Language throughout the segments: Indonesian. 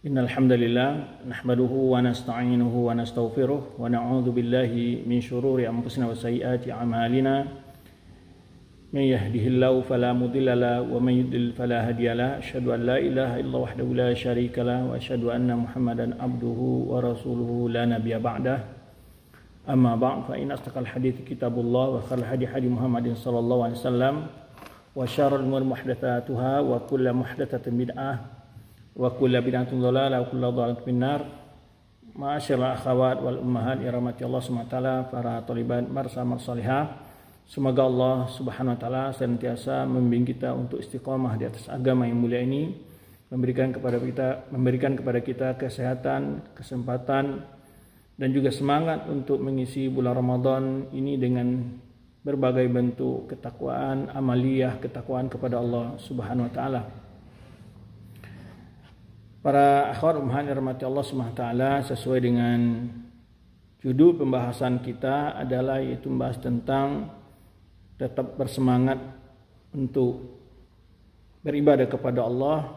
Innal hamdalillah nahmaduhu wa nasta'inuhu wa nastaghfiruh wa na'udzu billahi min shururi anfusina wa sayyiati a'malina. May yahdihillahu fala mudilla lahu wa may yudlil fala hadiya lahu. Asyhadu an la ilaha illallah wahdahu la syarika lahu wa asyhadu anna Muhammadan abduhu wa rasuluhu la nabiyya ba'dah. Amma ba'd fa inna asdaqal hadiits kitabullah wa khairal hadi hadi Muhammadin sallallahu alaihi wasallam wa syarrul umuri muhdatsatuha wa kullu muhdatsatin bid'ah wa kullu bid'atin dhalalah wa kullu dhalalatin finnar. Ma'asyiral akhawat wal ummahat ya rahmati Allah Subhanahu wa taala, para thalibat marsama salihah. Semoga Allah Subhanahu wa taala senantiasa membimbing kita untuk istiqamah di atas agama yang mulia ini, memberikan kepada kita kesehatan, kesempatan dan juga semangat untuk mengisi bulan Ramadan ini dengan berbagai bentuk ketakwaan, amaliyah ketakwaan kepada Allah Subhanahu wa taala. Para akhwat ummahat rahmati Allah Subhanahu wa taala, sesuai dengan judul pembahasan kita adalah yaitu membahas tentang tetap bersemangat untuk beribadah kepada Allah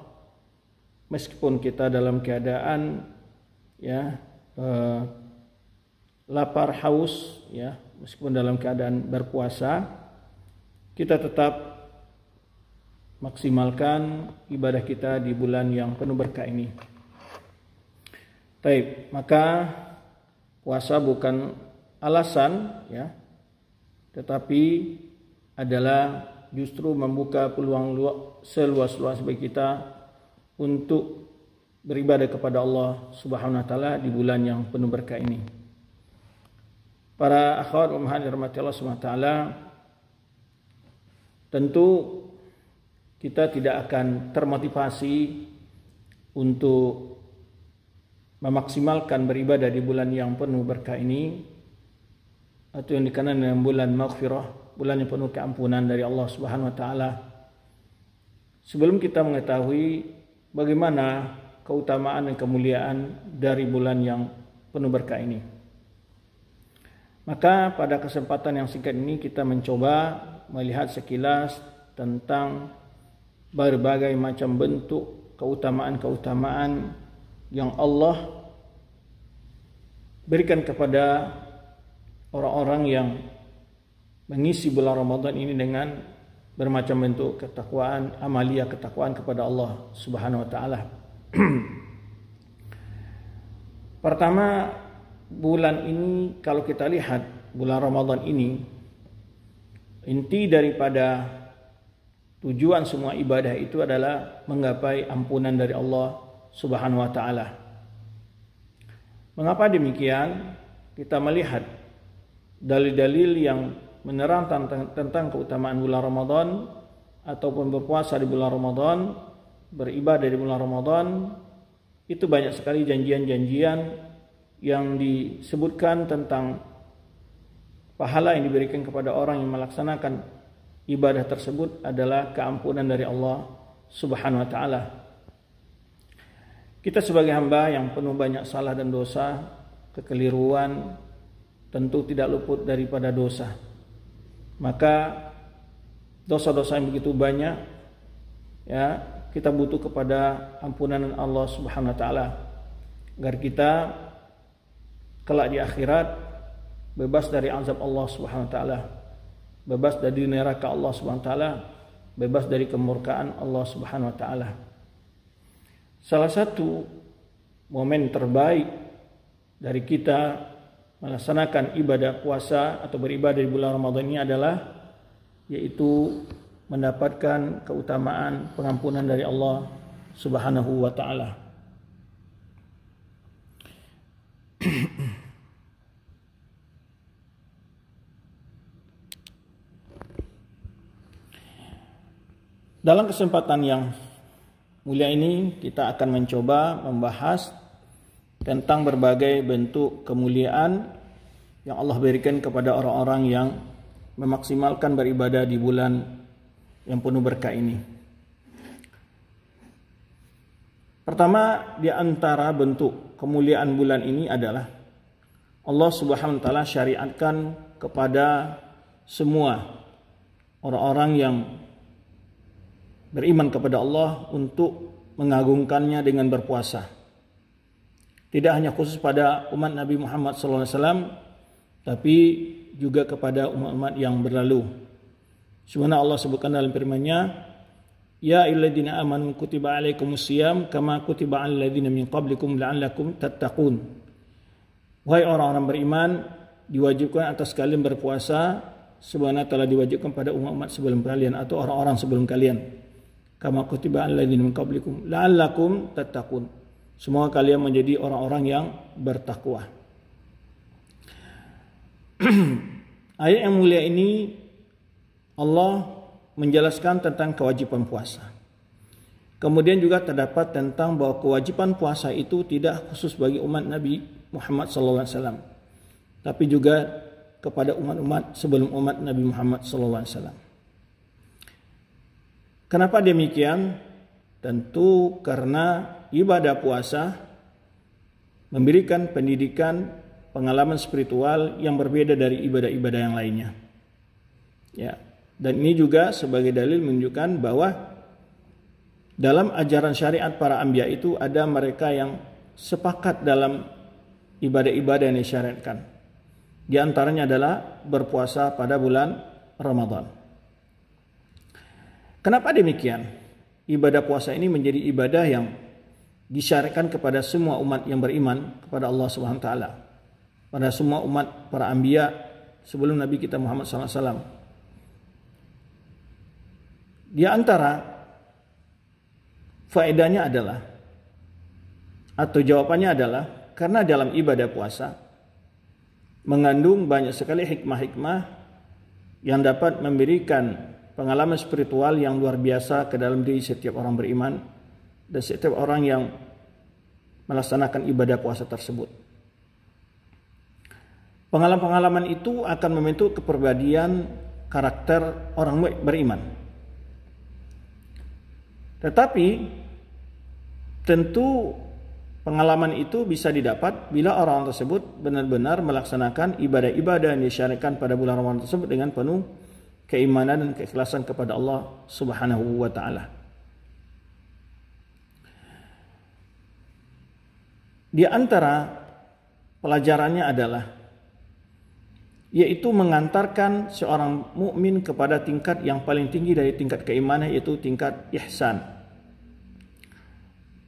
meskipun kita dalam keadaan lapar, haus, meskipun dalam keadaan berpuasa, kita tetap maksimalkan ibadah kita di bulan yang penuh berkah ini. Baik, maka puasa bukan alasan, tetapi adalah justru membuka peluang seluas-luas bagi kita untuk beribadah kepada Allah Subhanahu wa taala di bulan yang penuh berkah ini. Para akhwat ummahat rahmati Allah Subhanahu wa taala, tentu kita tidak akan termotivasi untuk memaksimalkan beribadah di bulan yang penuh berkah ini, atau yang dikenal dengan bulan maghfirah, bulan yang penuh keampunan dari Allah Subhanahu wa taala, sebelum kita mengetahui bagaimana keutamaan dan kemuliaan dari bulan yang penuh berkah ini. Maka pada kesempatan yang singkat ini kita mencoba melihat sekilas tentang berbagai macam bentuk keutamaan-keutamaan yang Allah berikan kepada orang-orang yang mengisi bulan Ramadan ini dengan bermacam bentuk ketakwaan, amaliyah ketakwaan kepada Allah Subhanahu wa taala. Pertama, bulan ini kalau kita lihat bulan Ramadan ini, inti daripada tujuan semua ibadah itu adalah menggapai ampunan dari Allah Subhanahu wa taala. Mengapa demikian? Kita melihat dalil-dalil yang menerangkan tentang keutamaan bulan Ramadan ataupun berpuasa di bulan Ramadan, beribadah di bulan Ramadan, itu banyak sekali janjian-janjian yang disebutkan tentang pahala yang diberikan kepada orang yang melaksanakan ibadah tersebut adalah keampunan dari Allah Subhanahu wa taala. Kita sebagai hamba yang penuh banyak salah dan dosa, kekeliruan, tentu tidak luput daripada dosa. Maka dosa-dosa yang begitu banyak, kita butuh kepada ampunan Allah Subhanahu wa taala agar kita kelak di akhirat bebas dari azab Allah Subhanahu wa taala, bebas dari neraka Allah Subhanahu wa taala, bebas dari kemurkaan Allah Subhanahu wa taala. Salah satu momen terbaik dari kita melaksanakan ibadah puasa atau beribadah di bulan Ramadan ini adalah yaitu mendapatkan keutamaan pengampunan dari Allah Subhanahu wa taala. Dalam kesempatan yang mulia ini kita akan mencoba membahas tentang berbagai bentuk kemuliaan yang Allah berikan kepada orang-orang yang memaksimalkan beribadah di bulan yang penuh berkah ini. Pertama di antara bentuk kemuliaan bulan ini adalah Allah Subhanahu wa taala syariatkan kepada semua orang-orang yang beriman kepada Allah untuk mengagungkannya dengan berpuasa. Tidak hanya khusus pada umat Nabi Muhammad SAW, tapi juga kepada umat-umat yang berlalu. Sebagaimana Allah sebutkan dalam firman-Nya, Ya ayyuhalladzina amanu kutiba alaikumusiyam kama kutiba alal ladzina min qablikum la'allakum tattaqun. Wahai orang-orang beriman, diwajibkan atas kalian berpuasa sebagaimana telah diwajibkan pada umat-umat sebelum kalian atau orang-orang sebelum kalian. Kama kutiba alal ladzina min qablikum la'allakum tattaqun. Semoga kalian menjadi orang-orang yang bertakwa. Ayat yang mulia ini Allah menjelaskan tentang kewajiban puasa. Kemudian juga terdapat tentang bahwa kewajiban puasa itu tidak khusus bagi umat Nabi Muhammad SAW, tapi juga kepada umat-umat sebelum umat Nabi Muhammad SAW. Kenapa demikian? Tentu karena ibadah puasa memberikan pendidikan, pengalaman spiritual yang berbeda dari ibadah-ibadah yang lainnya. Ya, dan ini juga sebagai dalil menunjukkan bahwa dalam ajaran syariat para anbiya itu ada mereka yang sepakat dalam ibadah-ibadah yang disyariatkan. Di antaranya adalah berpuasa pada bulan Ramadan. Kenapa demikian? Ibadah puasa ini menjadi ibadah yang disyariatkan kepada semua umat yang beriman kepada Allah Subhanahu wa taala. Pada semua umat para anbiya sebelum Nabi kita Muhammad SAW. Di antara faedahnya adalah atau jawabannya adalah karena dalam ibadah puasa mengandung banyak sekali hikmah-hikmah yang dapat memberikan pengalaman spiritual yang luar biasa ke dalam diri setiap orang beriman dan setiap orang yang melaksanakan ibadah puasa tersebut. Pengalaman-pengalaman itu akan membentuk kepribadian karakter orang beriman. Tetapi tentu pengalaman itu bisa didapat bila orang tersebut benar-benar melaksanakan ibadah-ibadah yang disyariatkan pada bulan Ramadan tersebut dengan penuh keimanan dan keikhlasan kepada Allah Subhanahu wa taala. Di antara pelajarannya adalah yaitu mengantarkan seorang mukmin kepada tingkat yang paling tinggi dari tingkat keimanan, yaitu tingkat ihsan.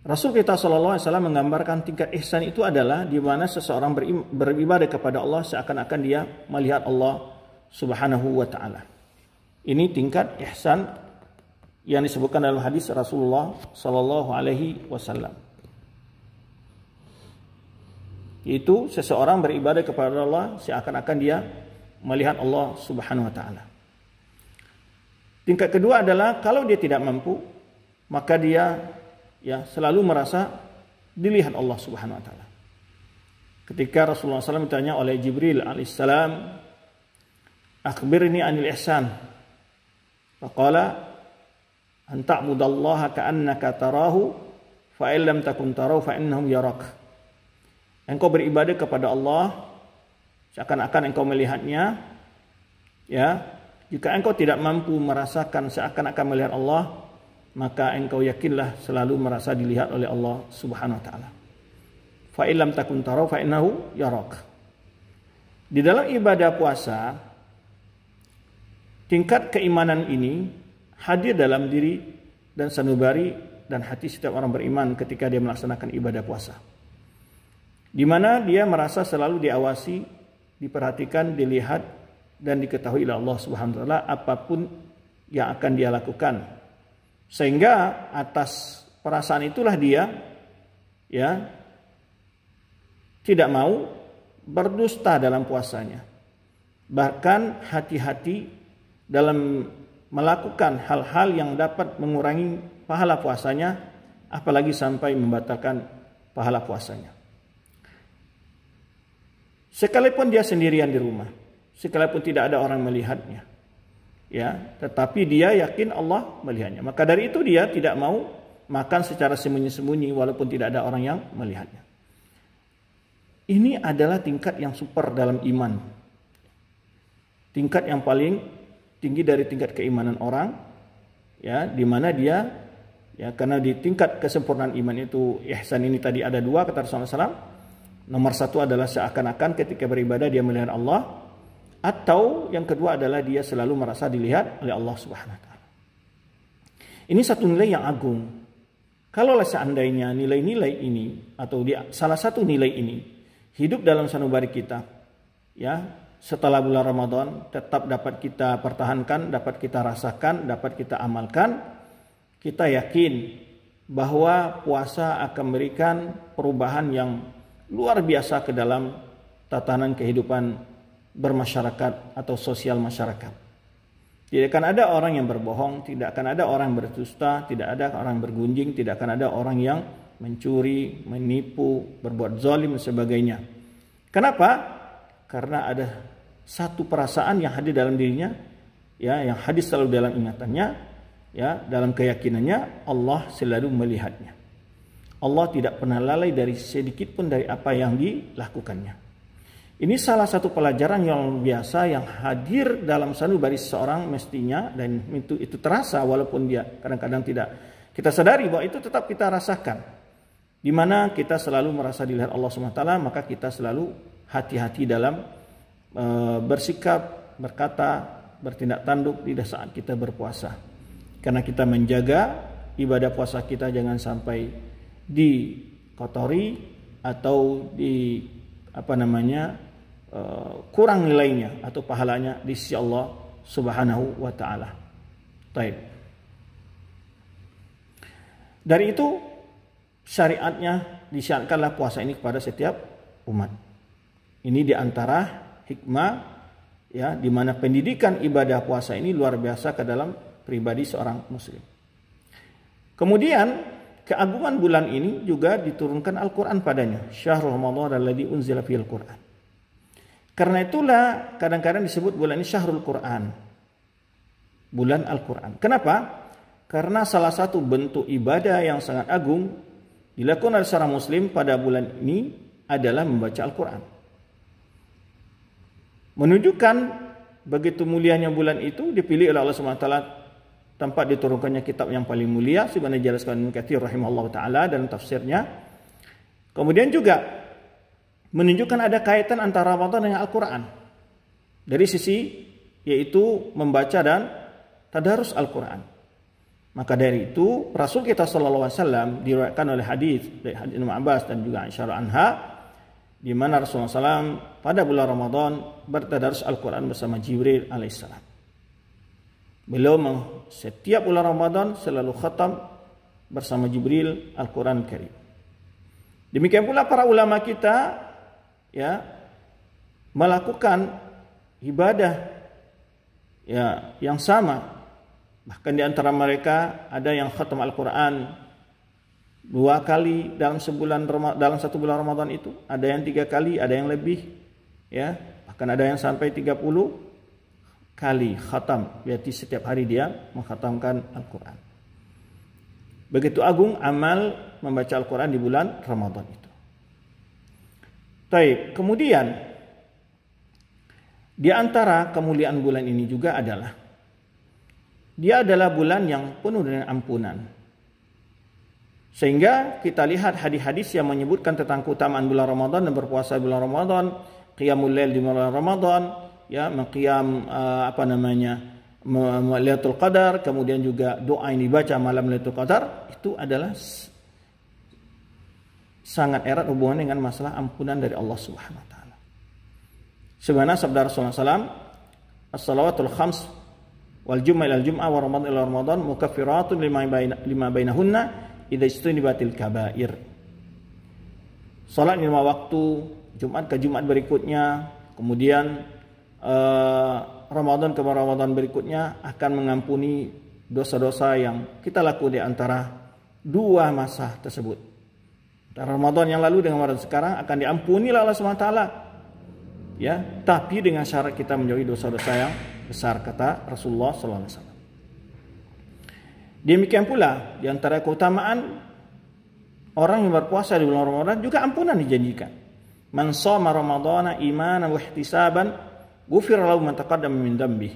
Rasul kita sallallahu alaihi wasallam menggambarkan tingkat ihsan itu adalah di mana seseorang beribadah kepada Allah seakan-akan dia melihat Allah Subhanahu wa taala. Ini tingkat ihsan yang disebutkan dalam hadis Rasulullah sallallahu alaihi wasallam. Yaitu seseorang beribadah kepada Allah seakan-akan dia melihat Allah Subhanahu wa taala. Tingkat kedua adalah kalau dia tidak mampu, maka dia selalu merasa dilihat Allah Subhanahu wa taala. Ketika Rasulullah SAW ditanya oleh Jibril alaihissalam, "Akhbirni 'anil ihsan." Faqala an ta'budallaha ka'annaka tarahu fa in lam takun tarahu fa innahu yarak. Engkau beribadah kepada Allah seakan-akan engkau melihatnya, ya. Jika engkau tidak mampu merasakan seakan-akan melihat Allah, maka engkau yakinlah selalu merasa dilihat oleh Allah Subhanahu wa taala. Fa in lam takun tarahu fa innahu yarak. Di dalam ibadah puasa, tingkat keimanan ini hadir dalam diri dan sanubari dan hati setiap orang beriman ketika dia melaksanakan ibadah puasa. Di mana dia merasa selalu diawasi, diperhatikan, dilihat dan diketahui oleh Allah Subhanahu wa taala apapun yang akan dia lakukan. Sehingga atas perasaan itulah dia tidak mau berdusta dalam puasanya. Bahkan hati-hati dalam melakukan hal-hal yang dapat mengurangi pahala puasanya, apalagi sampai membatalkan pahala puasanya. Sekalipun dia sendirian di rumah, sekalipun tidak ada orang melihatnya, tetapi dia yakin Allah melihatnya. Maka dari itu dia tidak mau makan secara sembunyi-sembunyi walaupun tidak ada orang yang melihatnya. Ini adalah tingkat yang super dalam iman. Tingkat yang paling tinggi dari tingkat keimanan orang, di mana dia karena di tingkat kesempurnaan iman itu ihsan ini tadi ada dua kata Rasulullah SAW. Nomor satu adalah seakan-akan ketika beribadah dia melihat Allah, atau yang kedua adalah dia selalu merasa dilihat oleh Allah Subhanahu wa taala. Ini satu nilai yang agung. Kalaulah seandainya nilai-nilai ini atau salah satu nilai ini hidup dalam sanubari kita, ya, setelah bulan Ramadan tetap dapat kita pertahankan, dapat kita rasakan, dapat kita amalkan, kita yakin bahwa puasa akan memberikan perubahan yang luar biasa ke dalam tatanan kehidupan bermasyarakat atau sosial masyarakat. Tidak akan ada orang yang berbohong, tidak akan ada orang yang berdusta, tidak ada orang yang bergunjing, tidak akan ada orang yang mencuri, menipu, berbuat zalim dan sebagainya. Kenapa? Karena ada satu perasaan yang hadir dalam dirinya, ya, yang hadir selalu dalam ingatannya, ya, dalam keyakinannya Allah selalu melihatnya. Allah tidak pernah lalai dari sedikit pun dari apa yang dilakukannya. Ini salah satu pelajaran yang biasa yang hadir dalam sanubari seseorang mestinya, dan itu terasa walaupun dia kadang-kadang tidak kita sadari bahwa itu tetap kita rasakan. Di mana kita selalu merasa dilihat Allah SWT, maka kita selalu hati-hati dalam bersikap, berkata, bertindak tanduk di saat kita berpuasa. Karena kita menjaga ibadah puasa kita jangan sampai dikotori atau kurang nilainya atau pahalanya di sisi Allah Subhanahu wa taala. Baik. Dari itu syariatnya disyaratkanlah puasa ini kepada setiap umat. Ini diantara hikmah, ya, di mana pendidikan ibadah puasa ini luar biasa ke dalam pribadi seorang muslim. Kemudian keagungan bulan ini juga diturunkan Al-Quran padanya. Syahrul Ramadan alladzi unzila fihil Quran. Karena itulah kadang-kadang disebut bulan ini Syahrul Quran. Bulan Al-Quran. Kenapa? Karena salah satu bentuk ibadah yang sangat agung dilakukan oleh seorang muslim pada bulan ini adalah membaca Al-Quran. Menunjukkan begitu mulianya bulan itu dipilih oleh Allah SWT tempat diturunkannya kitab yang paling mulia, sebagaimana dijelaskan Ibnu Katsir rahimahullah taala dalam tafsirnya. Kemudian juga menunjukkan ada kaitan antara Ramadan dengan Al-Quran dari sisi yaitu membaca dan tadarus Al-Quran. Maka dari itu Rasul kita sallallahu alaihi wasallam diriwayatkan oleh hadis dari Ibnu Abbas dan juga Aisyah anha, di mana Rasulullah SAW pada bulan Ramadan bertadarus Al-Quran bersama Jibril alaihissalam. Beliau setiap bulan Ramadan selalu khatam bersama Jibril Al-Quran Karim. Demikian pula para ulama kita, ya, melakukan ibadah, ya, yang sama. Bahkan di antara mereka ada yang khatam Al-Quran 2 kali dalam satu bulan Ramadan itu, ada yang 3 kali, ada yang lebih, ya, bahkan ada yang sampai 30 kali khatam. Berarti setiap hari dia mengkhatamkan Al-Quran. Begitu agung amal membaca Al-Quran di bulan Ramadan itu. Baik, kemudian di antara kemuliaan bulan ini juga adalah dia adalah bulan yang penuh dengan ampunan. Sehingga kita lihat hadis-hadis yang menyebutkan tentang keutamaan bulan Ramadan dan berpuasa di bulan Ramadan, qiyamul lail di bulan Ramadan, ya, mengqiyam Lailatul Qadar, kemudian juga doa yang dibaca malam Lailatul Qadar, itu adalah sangat erat hubungan dengan masalah ampunan dari Allah Subhanahu wa taala. Sebagaimana sabda Rasulullah SAW, as-salawatul khams wal jum'ah ilal jum'ah wa ramadan ila ramadan mukaffiratun lima bainahunna idza istunibatil kabair. Salat 5 waktu, Jumat ke Jumat berikutnya, kemudian Ramadan ke Ramadan berikutnya akan mengampuni dosa-dosa yang kita lakukan di antara 2 masa tersebut. Ramadan yang lalu dengan Ramadan sekarang akan diampuni oleh Allah SWT, ya, tapi dengan syarat kita menjauhi dosa-dosa yang besar, kata Rasulullah SAW. Demikian pula di antara keutamaan orang yang berpuasa di bulan Ramadan juga ampunan dijanjikan. Man shoma ramadhana imanan wa ihtisaban ghufira lahu ma taqaddama min dhanbi.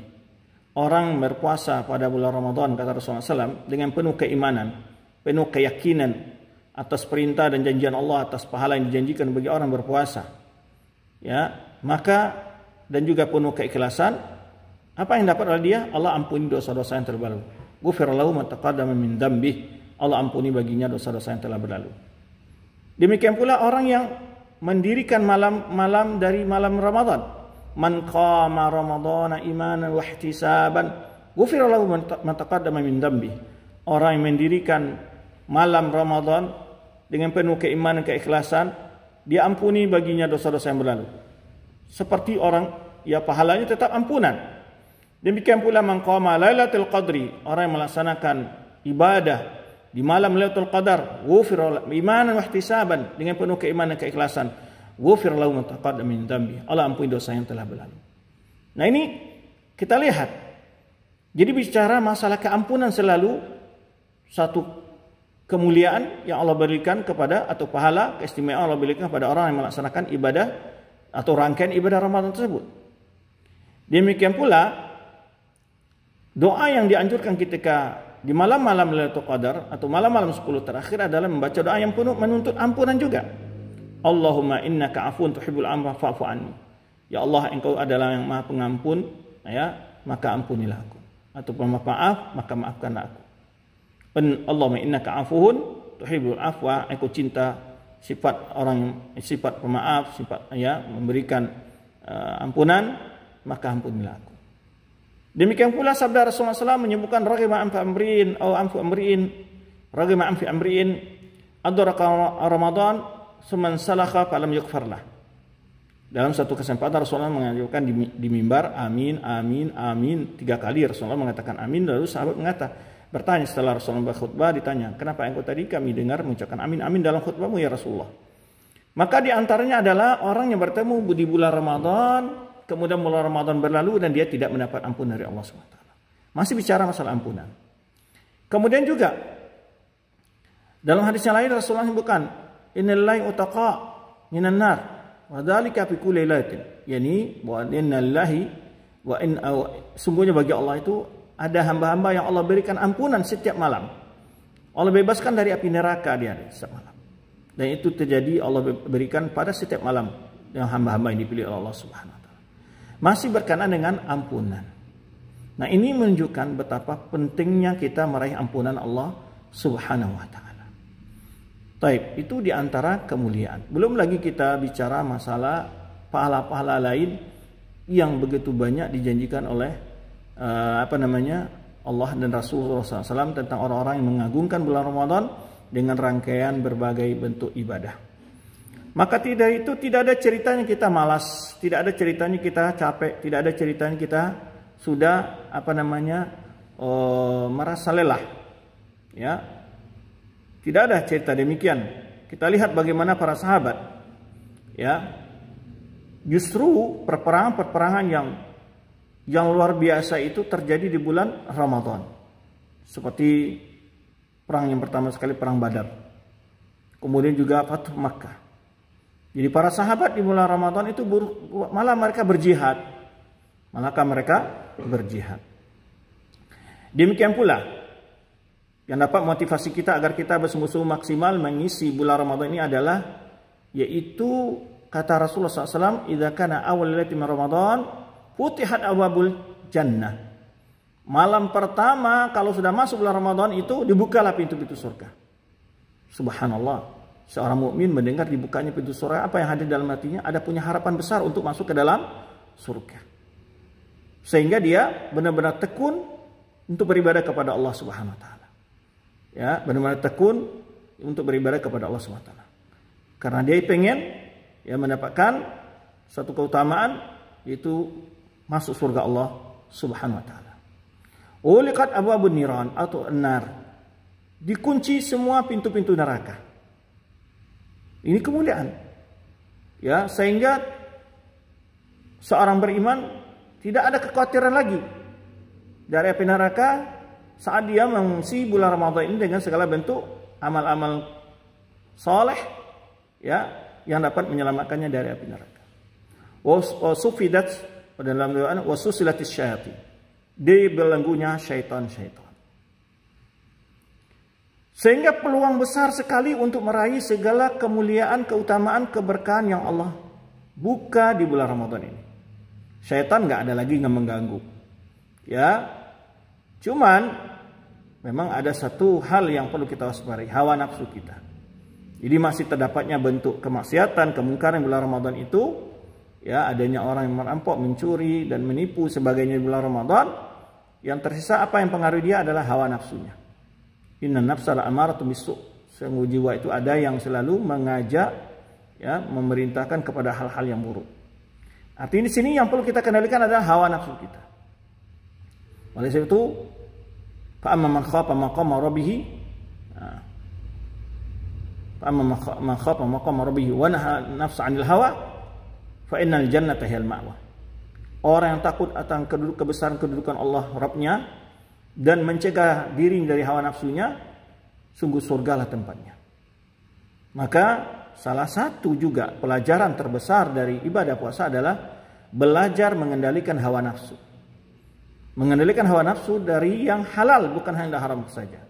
Orang berpuasa pada bulan Ramadan, kata Rasulullah SAW, dengan penuh keimanan, penuh keyakinan atas perintah dan janjian Allah, atas pahala yang dijanjikan bagi orang berpuasa. Ya, maka dan juga penuh keikhlasan, apa yang dapat oleh dia? Allah ampuni dosa-dosa yang terlalu. Ghufira lahu ma taqaddama min dzambih. Allah ampuni baginya dosa-dosa yang telah berlalu. Demikian pula orang yang mendirikan malam dari malam Ramadan. Man qama ramadhana imanan wa ihtisaban ghufira lahu ma taqaddama min dzambih. Orang yang mendirikan malam Ramadan dengan penuh keimanan keikhlasan, dia ampuni baginya dosa-dosa yang berlalu. Seperti orang, ya pahalanya tetap ampunan. Demikian pula man qama lailatul qadri, orang yang melaksanakan ibadah di malam Lailatul Qadar, ghufira imanan wa ihtisaban, dengan penuh keimanan dan keikhlasan, ghufira lahu ma taqaddama min dzambi. Allah ampuni dosa yang telah berlalu. Nah, ini kita lihat. Jadi bicara masalah keampunan selalu satu kemuliaan yang Allah berikan kepada, atau pahala keistimewaan Allah berikan kepada orang yang melaksanakan ibadah atau rangkaian ibadah Ramadan tersebut. Demikian pula doa yang dianjurkan ketika di malam-malam Lailatul Qadar atau malam-malam 10 terakhir adalah membaca doa yang penuh menuntut ampunan juga. Allahumma innaka afuwun tuhibbul afwa fa'fu anni. Ya Allah, Engkau adalah yang Maha Pengampun, ya, maka ampunilah aku. Atau pemaaf, maka maafkanlah aku. Allahumma innaka afuwun tuhibbul afwa, Engkau cinta sifat orang, sifat pemaaf, sifat, ya, memberikan ampunan, maka ampunilah aku. Demikian pula sabda Rasulullah SAW menyebutkan raghima anfi amrin atau anfi amrin, raghima anfi amrin adraka Ramadan suman salakha falam yughfarlah. Dalam satu kesempatan Rasulullah mengajarkan di mimbar, amin amin amin 3 kali. Rasulullah mengatakan amin, lalu sahabat bertanya setelah Rasulullah berkhutbah, ditanya, kenapa engkau tadi kami dengar mengucapkan amin amin dalam khutbahmu ya Rasulullah? Maka di antaranya adalah orang yang bertemu di bulan Ramadan, kemudian bulan Ramadan berlalu dan dia tidak mendapat ampun dari Allah SWT. Masih bicara masalah ampunan. Kemudian juga dalam hadis yang lain Rasulullah menyebutkan, innalillahi utaqa minan nar wa dzalika fi kulli lailatin. Yani wa innallahi wa in sungguhnya bagi Allah itu ada hamba-hamba yang Allah berikan ampunan setiap malam. Allah bebaskan dari api neraka dia setiap malam. Dan itu terjadi Allah berikan pada setiap malam yang hamba-hamba yang dipilih oleh Allah Subhanahu. Masih berkenaan dengan ampunan. Nah, ini menunjukkan betapa pentingnya kita meraih ampunan Allah Subhanahu wa taala. Taib, itu diantara kemuliaan. Belum lagi kita bicara masalah pahala-pahala lain yang begitu banyak dijanjikan oleh Allah dan Rasulullah SAW tentang orang-orang yang mengagungkan bulan Ramadan dengan rangkaian berbagai bentuk ibadah. Maka tidak ada ceritanya kita malas, tidak ada ceritanya kita capek, tidak ada ceritanya kita sudah merasa lelah. Ya. Tidak ada cerita demikian. Kita lihat bagaimana para sahabat, ya. Justru peperangan yang luar biasa itu terjadi di bulan Ramadan. Seperti perang yang pertama sekali, perang Badar. Kemudian juga Fathu Makkah. Jadi para sahabat di bulan Ramadan itu malah mereka berjihad. Demikian pula yang dapat motivasi kita agar kita bersungguh-sungguh maksimal mengisi bulan Ramadan ini adalah, yaitu kata Rasulullah SAW, idza kana awwal lailatin min Ramadan futihat abwabul jannah. Malam pertama kalau sudah masuk bulan Ramadan itu dibukalah pintu-pintu surga. Subhanallah. Seorang mukmin mendengar dibukanya pintu surga, apa yang hadir dalam hatinya? Ada punya harapan besar untuk masuk ke dalam surga. Sehingga dia benar-benar tekun untuk beribadah kepada Allah Subhanahu wa taala. Ya, benar-benar tekun untuk beribadah kepada Allah Subhanahu wa taala. Karena dia pengen mendapatkan satu keutamaan, yaitu masuk surga Allah Subhanahu wa taala. Uliqat abwabun niran atau an-nar. Dikunci semua pintu-pintu neraka. Ini kemuliaan. Ya, sehingga seorang beriman tidak ada kekhawatiran lagi dari api neraka saat dia mengisi bulan Ramadan ini dengan segala bentuk amal-amal soleh, ya, yang dapat menyelamatkannya dari api neraka. Wasufidat dalam doa wasusilatis syayatin. Dibelenggunya syaitan-syaitan. Sehingga peluang besar sekali untuk meraih segala kemuliaan, keutamaan, keberkahan yang Allah buka di bulan Ramadan ini. Syaitan nggak ada lagi yang mengganggu. Ya, cuman memang ada satu hal yang perlu kita waspadai, hawa nafsu kita. Jadi masih terdapatnya bentuk kemaksiatan, kemungkaran di bulan Ramadan itu, ya, adanya orang yang merampok, mencuri dan menipu sebagainya di bulan Ramadan. Yang tersisa apa yang pengaruhi dia adalah hawa nafsunya. Inna nafsa la'amaratun bisu'. Sungguh jiwa itu ada yang selalu mengajak, ya, memerintahkan kepada hal-hal yang buruk. Artinya di sini yang perlu kita kendalikan adalah hawa nafsu kita. Oleh sebab itu, fa amma man khafa maqama rabbih, fa amma man khafa maqama rabbih wa naha nafsa 'anil hawa, fa innal jannata hiyal ma'wa. Orang yang takut akan kebesaran kedudukan Allah Rabbnya dan mencegah diri dari hawa nafsunya, sungguh surgalah tempatnya. Maka salah satu juga pelajaran terbesar dari ibadah puasa adalah belajar mengendalikan hawa nafsu. Mengendalikan hawa nafsu dari yang halal, bukan hanya haram saja.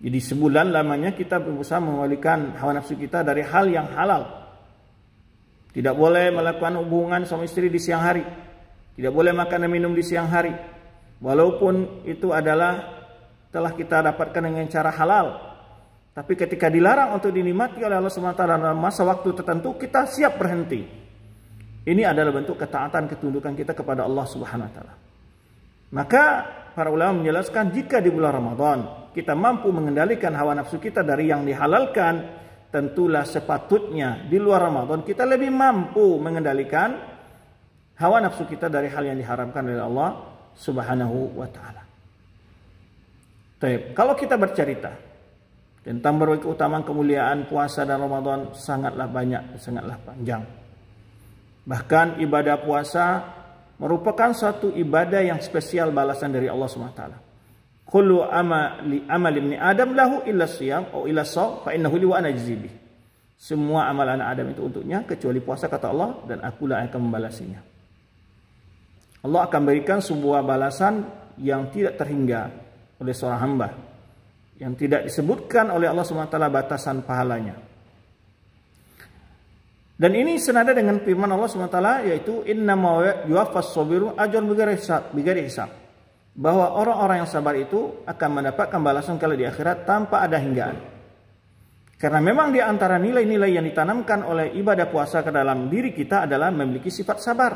Jadi sebulan lamanya kita berusaha mengalihkan hawa nafsu kita dari hal yang halal. Tidak boleh melakukan hubungan suami istri di siang hari. Tidak boleh makan dan minum di siang hari. Walaupun itu adalah telah kita dapatkan dengan cara halal. Tapi ketika dilarang untuk dinikmati oleh Allah SWT dalam masa waktu tertentu, kita siap berhenti. Ini adalah bentuk ketaatan, ketundukan kita kepada Allah SWT. Maka para ulama menjelaskan, jika di bulan Ramadan kita mampu mengendalikan hawa nafsu kita dari yang dihalalkan, tentulah sepatutnya di luar Ramadan kita lebih mampu mengendalikan hawa nafsu kita dari hal yang diharamkan oleh Allah Subhanahu wa ta'ala. Kalau kita bercerita tentang berbagai keutamaan kemuliaan puasa dan Ramadan, sangatlah banyak, sangatlah panjang. Bahkan ibadah puasa merupakan suatu ibadah yang spesial balasan dari Allah SWT. Kullu amal ibni Adam lahu illa siyam atau illa shaum fa innahu li wa ana ajzibi. Semua amal anak Adam itu untuknya kecuali puasa, kata Allah, dan akulah yang akan membalasinya. Allah akan berikan sebuah balasan yang tidak terhingga oleh seorang hamba, yang tidak disebutkan oleh Allah SWT batasan pahalanya. Dan ini senada dengan firman Allah SWT, yaitu innama yuwaffas sabiru ajrun bighairi hisab, bahwa orang-orang yang sabar itu akan mendapatkan balasan kalau di akhirat tanpa ada hinggaan. Karena memang di antara nilai-nilai yang ditanamkan oleh ibadah puasa ke dalam diri kita adalah memiliki sifat sabar.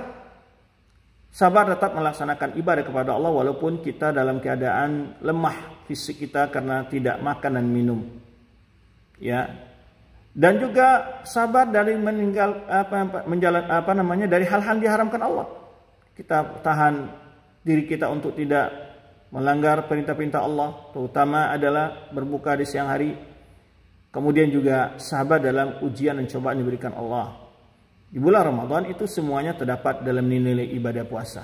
Sabar tetap melaksanakan ibadah kepada Allah walaupun kita dalam keadaan lemah fisik kita karena tidak makan dan minum. Ya. Dan juga sabar dari dari hal-hal yang diharamkan Allah. Kita tahan diri kita untuk tidak melanggar perintah-perintah Allah, terutama adalah berbuka di siang hari. Kemudian juga sabar dalam ujian dan cobaan yang diberikan Allah. Di bulan Ramadan itu semuanya terdapat dalam nilai ibadah puasa.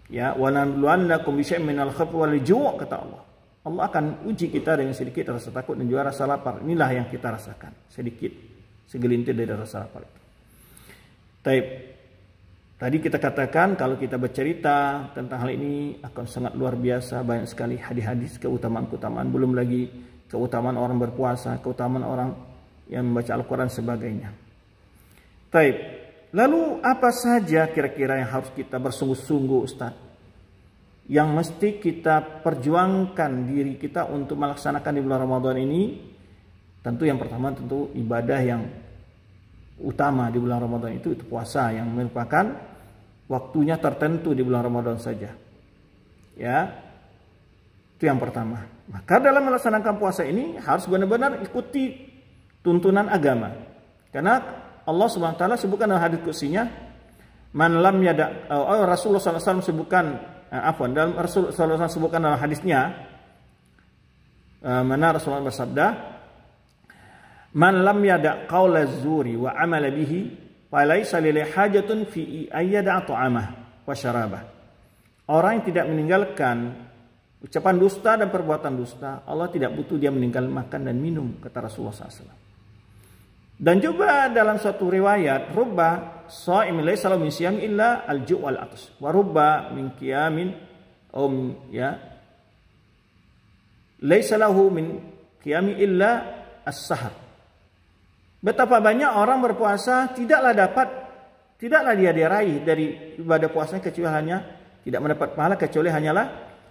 Ya, wa nabluwannakum bisyai'in minal khawfi wal ju', kata Allah. Allah akan uji kita dengan sedikit rasa takut dan juga rasa lapar. Inilah yang kita rasakan, sedikit, segelintir dari rasa lapar itu. Tadi kita katakan kalau kita bercerita tentang hal ini akan sangat luar biasa, banyak sekali hadis-hadis keutamaan-keutamaan, belum lagi keutamaan orang berpuasa, keutamaan orang yang membaca Al-Quran sebagainya. Lalu apa saja kira-kira yang harus kita bersungguh-sungguh, Ustaz, yang mesti kita perjuangkan diri kita untuk melaksanakan di bulan Ramadan ini? Tentu yang pertama tentu ibadah yang utama di bulan Ramadan itu puasa, yang merupakan waktunya tertentu di bulan Ramadan saja. Ya, itu yang pertama. Maka dalam melaksanakan puasa ini harus benar-benar ikuti tuntunan agama. Karena Allah SWT sebutkan dalam hadis qudsinya, man lam yada, Rasulullah SAW sebutkan, dalam Rasulullah SAW sebutkan dalam hadisnya, mana Rasulullah bersabda, man lam yada qaula zuri wa amala bihi falaisa lillahi hajatun fi ayyada ta'amah wa syarabah. Orang yang tidak meninggalkan ucapan dusta dan perbuatan dusta, Allah tidak butuh dia meninggal makan dan minum, kata Rasulullah SAW. Dan juga dalam suatu riwayat, rubba sha'imin laisa lahu min siyam illa al-ju' wal 'atash, wa rubba min qiyamin laisa lahu min qiyami illa as-sahar. Betapa banyak orang berpuasa tidaklah dia diraih dari ibadah puasanya kecuali hanya tidak mendapat pahala kecuali hanyalah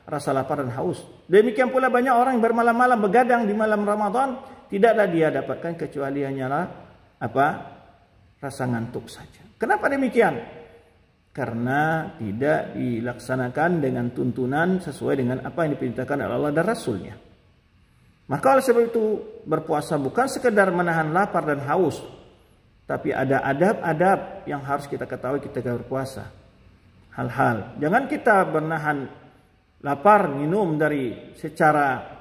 rasa lapar dan haus. Demikian pula banyak orang yang bermalam-malam begadang di malam Ramadan, tidaklah dia dapatkan kecuali hanyalah rasa ngantuk saja. Kenapa demikian? Karena tidak dilaksanakan dengan tuntunan sesuai dengan apa yang diperintahkan oleh Allah dan Rasulnya. Maka oleh sebab itu berpuasa bukan sekedar menahan lapar dan haus, tapi ada adab-adab yang harus kita ketahui ketika berpuasa. Hal-hal, jangan kita menahan lapar, minum dari secara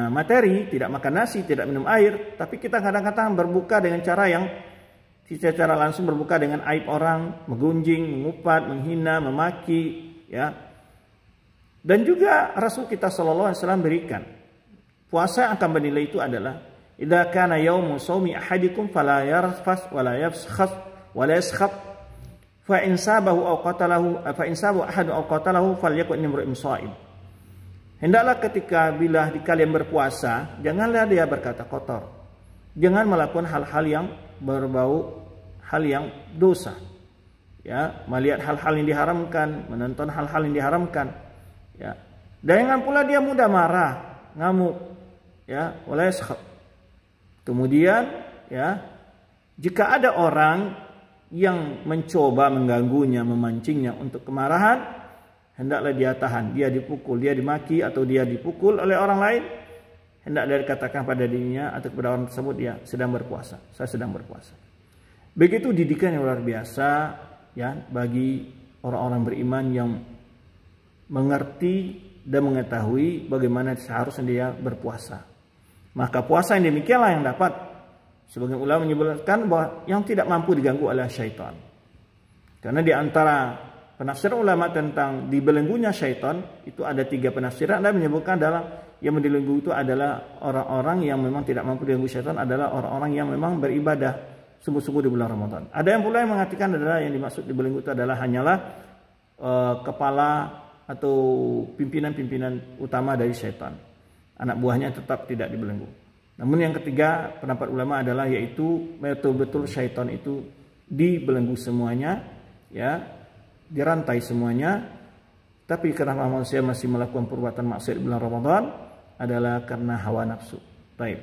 materi, tidak makan nasi, tidak minum air, tapi kita kadang-kadang berbuka dengan cara yang secara langsung berbuka dengan aib orang, menggunjing, mengupat, menghina, memaki, ya. Dan juga Rasul kita sallallahu alaihi wasallam berikan puasa yang akan bernilai itu adalah idza kana yaumu shaumi ahadikum fala yarfas wala yafskhas wala yaskhab fa in sabahu aw qatalahu fa in sabahu ahadu aw qatalahu falyakun imru'un shaim. Hendaklah ketika bila kalian berpuasa, janganlah dia berkata kotor. Jangan melakukan hal-hal yang berbau hal yang dosa. Ya, melihat hal-hal yang diharamkan, menonton hal-hal yang diharamkan. Ya. Dan jangan pula dia mudah marah, ngamuk. Ya, oleh kemudian ya, jika ada orang yang mencoba mengganggunya, memancingnya untuk kemarahan, hendaklah dia tahan, dia dipukul, dia dimaki atau dia dipukul oleh orang lain, hendaklah dikatakan pada dirinya atau kepada orang tersebut dia sedang berpuasa, saya sedang berpuasa. Begitu didikan yang luar biasa ya bagi orang-orang beriman yang mengerti dan mengetahui bagaimana seharusnya dia berpuasa. Maka puasa yang demikianlah yang dapat sebagian ulama menyebutkan bahwa yang tidak mampu diganggu oleh syaitan. Karena di antara penafsiran ulama tentang dibelenggunya syaitan itu ada 3 penafsiran. Ada menyebutkan dalam yang dibelenggu itu adalah orang-orang yang memang tidak mampu diganggu syaitan adalah orang-orang yang memang beribadah sungguh-sungguh di bulan Ramadan. Ada yang pula yang mengatakan adalah yang dimaksud dibelenggu itu adalah hanyalah kepala atau pimpinan-pimpinan utama dari syaitan. Anak buahnya tetap tidak dibelenggu. Namun yang ketiga pendapat ulama adalah yaitu betul-betul syaitan itu dibelenggu semuanya, ya, dirantai semuanya. Tapi karena manusia masih melakukan perbuatan maksiat di bulan Ramadan adalah karena hawa nafsu. Baik.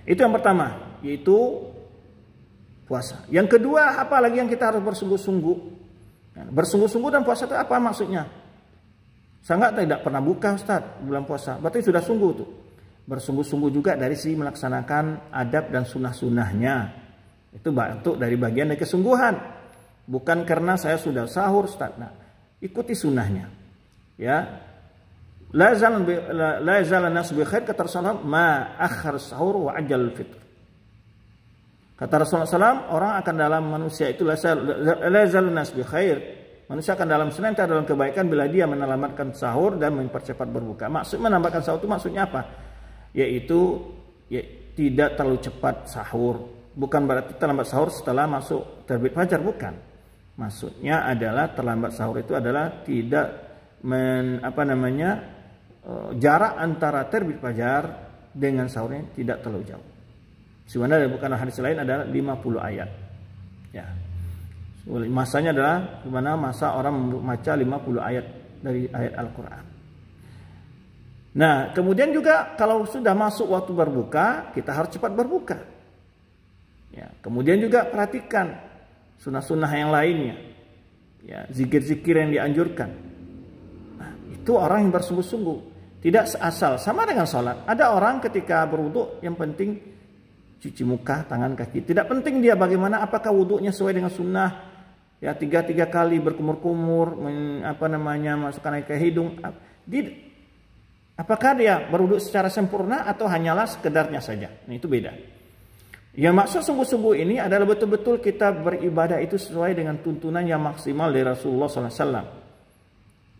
Itu yang pertama, yaitu puasa. Yang kedua, apa lagi yang kita harus bersungguh-sungguh? Bersungguh-sungguh dan puasa itu apa maksudnya? Sangat tidak pernah buka Ustaz bulan puasa. Berarti sudah sungguh tuh. Bersungguh-sungguh juga dari sisi melaksanakan adab dan sunnah-sunnahnya. Itu bentuk dari bagian dari kesungguhan. Bukan karena saya sudah sahur Ustaz. Nah, ikuti sunnahnya. Ya. La yazal nas bi khair kata Rasulullah ma akhar sahur wa ajal fitr. Kata Rasulullah SAW, orang akan dalam manusia itu la yazal nas bi khair. Manusia akan dalam senantiasa dalam kebaikan bila dia menyelamatkan sahur dan mempercepat berbuka. Maksud menambahkan sahur itu maksudnya apa? Yaitu tidak terlalu cepat sahur. Bukan berarti terlambat sahur setelah masuk terbit fajar, bukan. Maksudnya adalah terlambat sahur itu adalah tidak jarak antara terbit fajar dengan sahurnya tidak terlalu jauh. Sebenarnya bukan hadis lain adalah 50 ayat. Ya. Masanya adalah dimana masa orang membaca 50 ayat dari ayat Al-Quran. Nah, kemudian juga kalau sudah masuk waktu berbuka, kita harus cepat berbuka. Ya, kemudian juga perhatikan sunnah-sunnah yang lainnya. Ya, zikir-zikir yang dianjurkan. Nah, itu orang yang bersungguh-sungguh. Tidak asal, sama dengan sholat. Ada orang ketika berwudu yang penting cuci muka, tangan, kaki. Tidak penting dia bagaimana, apakah wudunya sesuai dengan sunnah. Ya, 3 kali berkumur-kumur, masukkan air ke hidung. Apakah dia berwudu secara sempurna atau hanyalah sekedarnya saja? Nah, itu beda. Yang maksud sungguh-sungguh ini adalah betul-betul kita beribadah itu sesuai dengan tuntunan yang maksimal dari Rasulullah SAW.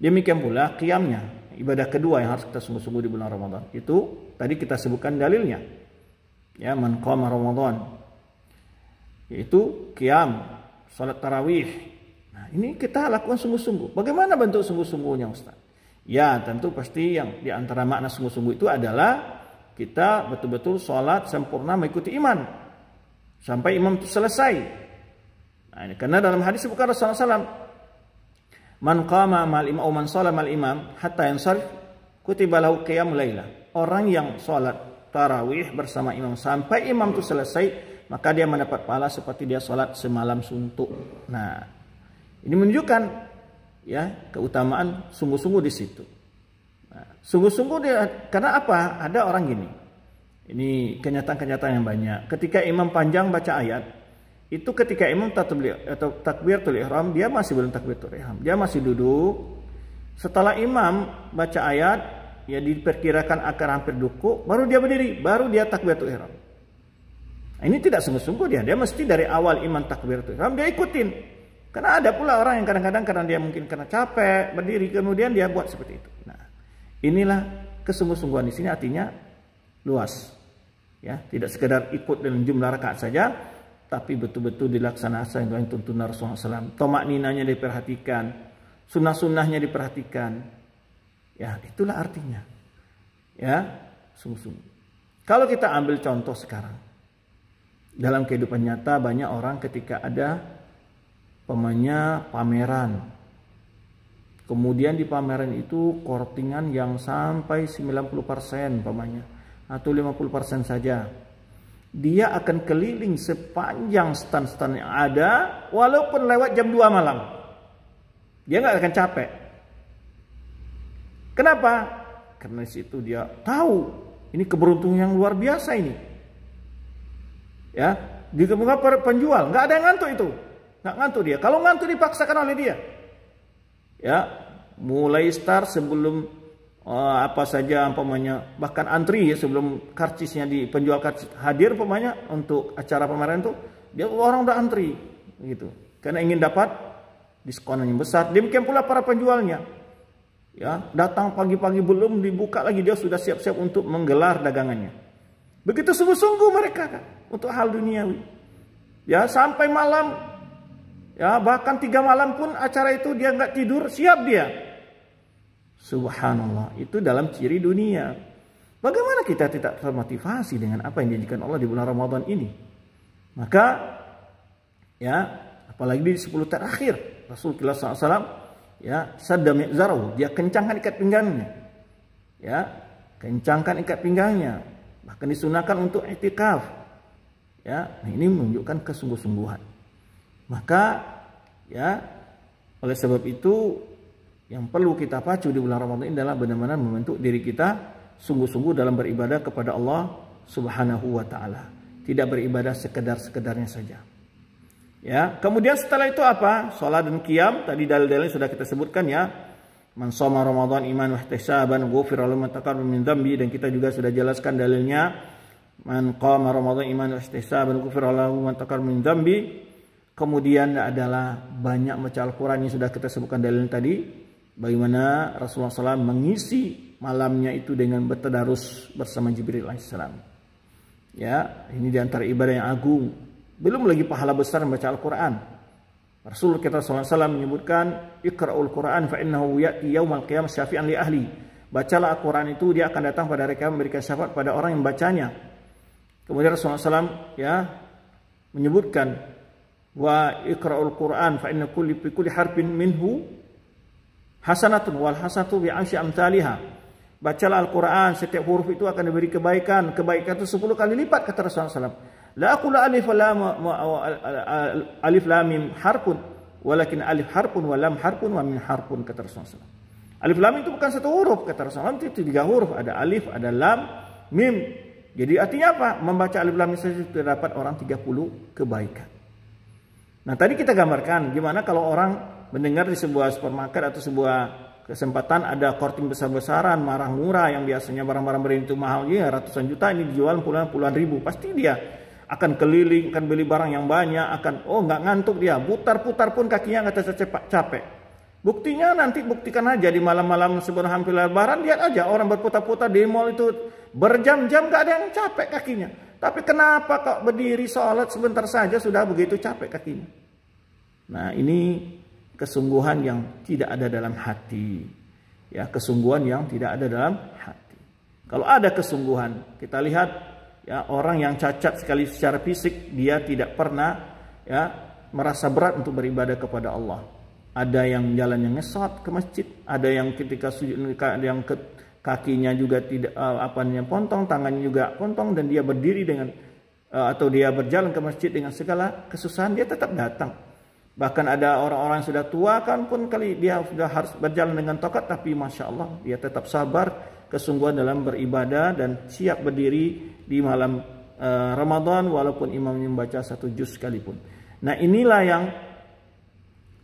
Demikian pula qiyamnya, ibadah kedua yang harus kita sungguh-sungguh di bulan Ramadan. Itu tadi kita sebutkan dalilnya. Ya, man qama Ramadan. Yaitu qiyam. Salat tarawih. Nah, ini kita lakukan sungguh-sungguh. Bagaimana bentuk sungguh-sungguhnya Ustaz? Ya, tentu pasti yang di antara makna sungguh-sungguh itu adalah kita betul-betul sholat sempurna mengikuti imam sampai imam itu selesai. Nah, ini karena dalam hadis bukan Rasulullah SAW, man qama ma'al imam, man sholat ma'al imam hatta yansarif kutiba lahu qiyamul lailah. Orang yang sholat tarawih bersama imam sampai imam itu selesai, maka dia mendapat pahala seperti dia sholat semalam suntuk. Nah, ini menunjukkan ya keutamaan sungguh-sungguh di situ. Nah, sungguh-sungguh dia, karena apa? Ada orang gini. Ini kenyataan-kenyataan yang banyak. Ketika imam panjang baca ayat, itu ketika imam takbiratul ihram, dia masih belum takbiratul ihram. Dia masih duduk. Setelah imam baca ayat, ya diperkirakan akan hampir ruku, baru dia berdiri, baru dia takbiratul ihram. Nah, ini tidak sungguh-sungguh dia. Dia mesti dari awal imam takbiratul ihram dia ikutin. Karena ada pula orang yang kadang-kadang karena dia mungkin karena capek berdiri kemudian dia buat seperti itu. Nah, inilah kesungguh-sungguhan di sini artinya luas. Ya, tidak sekedar ikut dalam jumlah rakaat saja, tapi betul-betul dilaksanakan dengan tuntunan Rasulullah SAW. Tomak ninanya diperhatikan, sunnah-sunnahnya diperhatikan. Ya, itulah artinya. Ya, sungguh-sungguh. Kalau kita ambil contoh sekarang, dalam kehidupan nyata banyak orang ketika ada pameran. Kemudian di pameran itu kortingan yang sampai 90% atau 50% saja. Dia akan keliling sepanjang stand-stand yang ada walaupun lewat jam 2 malam. Dia nggak akan capek. Kenapa? Karena di situ dia tahu ini keberuntungan yang luar biasa ini. Ya, di kemudian penjual nggak ada yang ngantuk itu. Nggak ngantuk dia. Kalau ngantuk dipaksakan oleh dia. Ya, mulai start sebelum apa saja umpamanya, bahkan antri ya sebelum karcisnya di penjual karcis hadir umpamanya untuk acara pameran itu, dia orang udah antri gitu. Karena ingin dapat diskon yang besar. Demikian pula para penjualnya. Ya, datang pagi-pagi belum dibuka lagi dia sudah siap-siap untuk menggelar dagangannya. Begitu sungguh-sungguh mereka kan untuk hal duniawi. Ya, sampai malam. Ya, bahkan 3 malam pun acara itu dia nggak tidur, siap dia. Subhanallah, itu dalam ciri dunia. Bagaimana kita tidak termotivasi dengan apa yang dijanjikan Allah di bulan Ramadan ini? Maka, ya, apalagi di 10 terakhir, Rasulullah SAW, ya, sadda mi'zarahu, dia kencangkan ikat pinggangnya. Ya, kencangkan ikat pinggangnya. Bahkan disunahkan untuk i'tikaf. Ya, nah ini menunjukkan kesungguh-sungguhan. Maka ya oleh sebab itu yang perlu kita pacu di bulan Ramadan ini adalah benar-benar membentuk diri kita sungguh-sungguh dalam beribadah kepada Allah Subhanahu wa taala. Tidak beribadah sekedar-sekedarnya saja. Ya, kemudian setelah itu apa? Salat dan qiyam, tadi dalil-dalilnya sudah kita sebutkan ya. Man shoma Ramadan iman wa ihtisaban ghufira lahu ma taqaddama min dzambi, dan kita juga sudah jelaskan dalilnya. Man qama Ramadan iman wa ihtisaban ghufira lahu ma taqaddama min dzambi. Kemudian adalah banyak baca Al-Quran yang sudah kita sebutkan dalilnya tadi. Bagaimana Rasulullah SAW mengisi malamnya itu dengan bertadarus bersama Jibril AS. Ya, ini diantara ibadah yang agung. Belum lagi pahala besar membaca Al-Quran. Rasul kita SAW menyebutkan, Iqra'ul Quran fa innahu ya'ti yaumal qiyamah syafi'an li ahli. Bacalah Al-Quran itu, dia akan datang pada hari kiamat memberikan syafaat pada orang yang bacanya. Kemudian Rasulullah SAW ya menyebutkan, wa iqra'ul Qur'an fa inna kulli harfin minhu hasanatun wal hasanatu bi 'ashri amsalha. Bacalah Al-Qur'an, setiap huruf itu akan diberi kebaikan. Kebaikan itu 10 kali lipat kata Rasulullah SAW. La aqulu alif lam mim harfun walakin alif harfun wa lam harfun wa mim harfun kata Rasulullah SAW. Alif lam itu bukan satu huruf kata Rasulullah SAW, itu 3 huruf, ada alif, ada lam, mim. Jadi artinya apa? Membaca alif lam saja terdapat orang 30 kebaikan. Nah, tadi kita gambarkan gimana kalau orang mendengar di sebuah supermarket atau sebuah kesempatan ada korting besar-besaran, murah yang biasanya barang-barang brand itu mahal ya ratusan juta, ini dijual puluhan ribu. Pasti dia akan keliling, akan beli barang yang banyak, akan nggak ngantuk dia, putar-putar pun kakinya nggak terasa capek. Buktinya nanti buktikan aja di malam-malam sebelum hampir lebaran, lihat aja orang berputar-putar di mall itu berjam-jam nggak ada yang capek kakinya. Tapi kenapa kok berdiri sholat sebentar saja sudah begitu capek kakinya? Nah, ini kesungguhan yang tidak ada dalam hati. ya, kesungguhan yang tidak ada dalam hati. Kalau ada kesungguhan, kita lihat ya, orang yang cacat sekali secara fisik, dia tidak pernah ya merasa berat untuk beribadah kepada Allah. Ada yang jalannya ngesot ke masjid, ada yang ketika sujud, yang kakinya juga tidak pontong, tangannya juga pontong, dan dia berdiri dengan atau dia berjalan ke masjid dengan segala kesusahan, dia tetap datang. Bahkan ada orang-orang yang sudah tua kan pun kali dia sudah harus berjalan dengan tokat, tapi masya Allah dia tetap sabar, kesungguhan dalam beribadah, dan siap berdiri di malam Ramadan walaupun imamnya membaca 1 juz sekalipun. Nah, inilah yang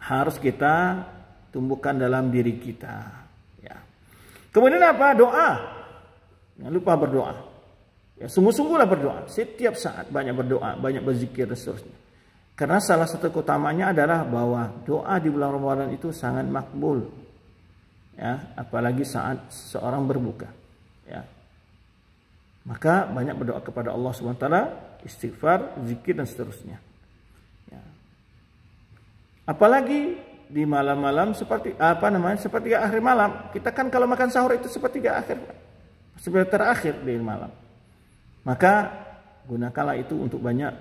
harus kita tumbuhkan dalam diri kita. Ya. Kemudian apa? Doa. Jangan lupa berdoa. Ya, sungguh-sungguhlah berdoa. Setiap saat banyak berdoa, banyak berzikir dan seterusnya. Karena salah satu keutamanya adalah bahwa doa di bulan Ramadan itu sangat makbul. Ya, apalagi saat seorang berbuka. Ya. Maka banyak berdoa kepada Allah SWT, istighfar, zikir dan seterusnya. Ya. Apalagi di malam-malam seperti sepertiga akhir malam. Kita kan kalau makan sahur itu sepertiga terakhir di malam. Maka gunakanlah itu untuk banyak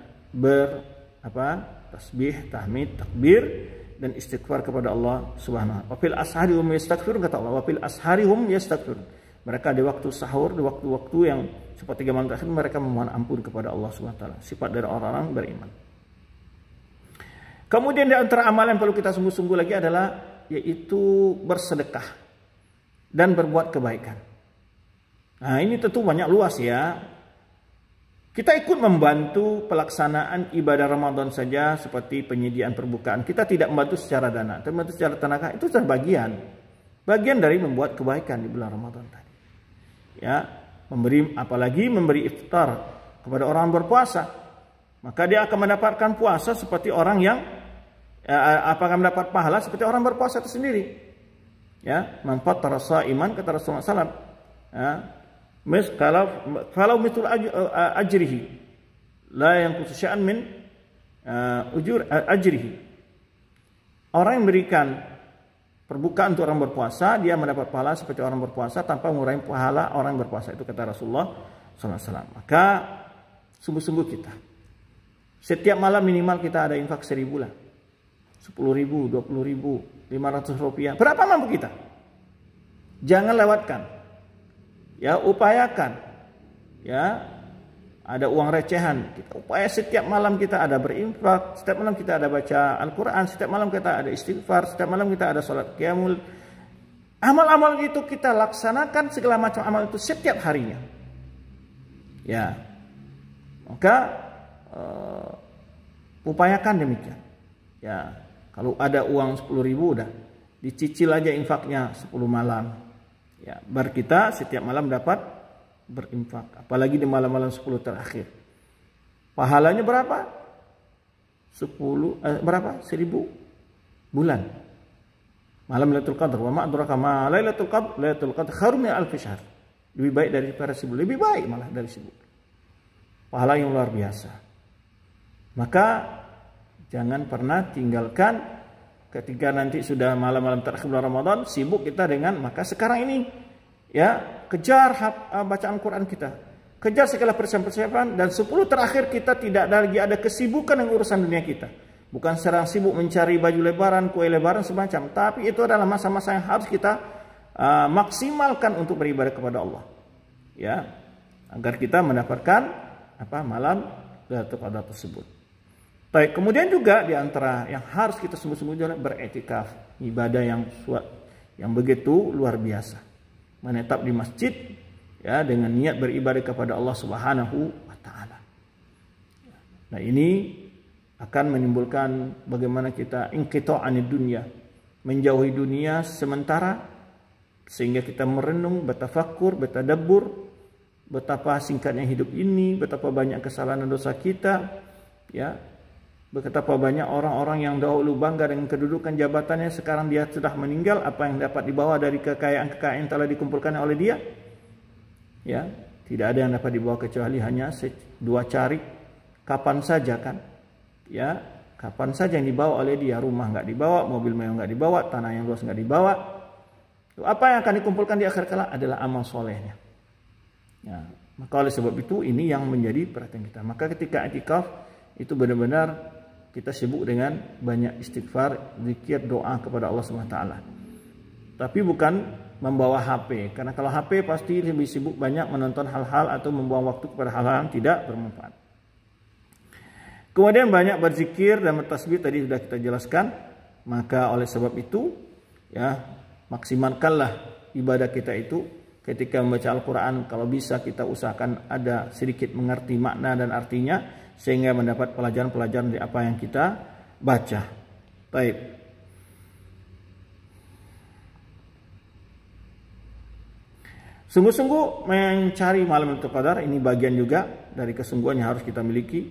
tasbih, tahmid, takbir dan istighfar kepada Allah Subhanahu wa taala. Wa fil ashari hum yastaghfirun, kata Allah. Wa fil ashari hum yastaghfirun. Mereka di waktu sahur, di waktu-waktu yang sepertiga malam terakhir, mereka memohon ampun kepada Allah Subhanahu wa taala. Sifat dari orang-orang beriman. Kemudian di antara amalan yang perlu kita sungguh-sungguh lagi adalah yaitu bersedekah dan berbuat kebaikan. Nah, ini tentu banyak luas ya. Kita ikut membantu pelaksanaan ibadah Ramadan saja seperti penyediaan perbukaan. Kita tidak membantu secara dana, tapi membantu secara tenaga. Itu bagian dari membuat kebaikan di bulan Ramadan tadi. Ya, apalagi memberi iftar kepada orang berpuasa. Maka dia akan mendapatkan puasa seperti orang yang akan mendapat pahala seperti orang berpuasa itu sendiri. Ya, man fattara sha'iman, kata Rasulullah SAW. Ya, kalau mitul ajrihi la yanqusu syai'an min ujur ajrihi. Orang yang memberikan perbukaan untuk orang berpuasa, dia mendapat pahala seperti orang berpuasa tanpa mengurangi pahala orang berpuasa, itu kata Rasulullah SAW. Maka sungguh-sungguh kita setiap malam minimal kita ada infak 1.000 lah. 10.000, 20.000, 500 rupiah. Berapa mampu kita? Jangan lewatkan. Ya, upayakan. Ya, ada uang recehan. Kita upaya setiap malam kita ada berinfak, setiap malam kita ada baca Al-Quran, setiap malam kita ada istighfar, setiap malam kita ada sholat qiyamul. Amal-amal itu kita laksanakan, segala macam amal itu setiap harinya. Ya, maka upayakan demikian. Ya, kalau ada uang 10.000 udah dicicil aja infaknya 10 malam. Ya, bar kita setiap malam dapat berinfak, apalagi di malam-malam 10 terakhir. Pahalanya berapa? 1.000 bulan. Malam Lailatul Qadar. Wa ma adraka ma Lailatul Qadar? Lailatul Qadar khairun min alfi syahr. Lebih baik dari 1.000. Lebih baik malah dari 1.000. Pahala yang luar biasa. Maka jangan pernah tinggalkan ketika nanti sudah malam-malam terakhir bulan Ramadan, sibuk kita dengan, maka sekarang ini ya, kejar bacaan Quran kita. Kejar segala persiapan, dan 10 terakhir kita tidak lagi ada kesibukan dengan urusan dunia kita. Bukan sedang sibuk mencari baju lebaran, kue lebaran semacam, tapi itu adalah masa-masa yang harus kita maksimalkan untuk beribadah kepada Allah. Ya, agar kita mendapatkan malam Lailatul Qadar tersebut. Baik, kemudian juga di antara yang harus kita sungguh-sungguh adalah beriktikaf, ibadah yang begitu luar biasa. Menetap di masjid ya dengan niat beribadah kepada Allah Subhanahu wa taala. Nah, ini akan menimbulkan bagaimana kita inqita'anid dunya, menjauhi dunia sementara, sehingga kita merenung, bertafakkur, bertadabbur betapa singkatnya hidup ini, betapa banyak kesalahan dan dosa kita, ya. Betapa banyak orang-orang yang dahulu bangga dengan kedudukan jabatannya, sekarang dia sudah meninggal, apa yang dapat dibawa dari kekayaan-kekayaan yang telah dikumpulkan oleh dia? Ya, tidak ada yang dapat dibawa kecuali hanya 2 cari. Kapan saja kan? Ya, kapan saja yang dibawa oleh dia, rumah nggak dibawa, mobil mewah nggak dibawa, tanah yang luas nggak dibawa, Apa yang akan dikumpulkan di akhir kala adalah amal solehnya. Ya, maka oleh sebab itu ini yang menjadi perhatian kita. Maka ketika i'tikaf itu benar-benar kita sibuk dengan banyak istighfar, zikir, doa kepada Allah SWT. Tapi bukan membawa HP, karena kalau HP pasti lebih sibuk banyak menonton hal-hal atau membuang waktu kepada hal-hal yang tidak bermanfaat. Kemudian banyak berzikir dan bertasbih tadi sudah kita jelaskan. Maka oleh sebab itu ya, maksimalkanlah ibadah kita itu ketika membaca Al-Quran. Kalau bisa kita usahakan ada sedikit mengerti makna dan artinya, sehingga mendapat pelajaran-pelajaran dari apa yang kita baca. Baik. Sungguh-sungguh mencari malam Lailatul Qadar ini bagian juga dari kesungguhan yang harus kita miliki.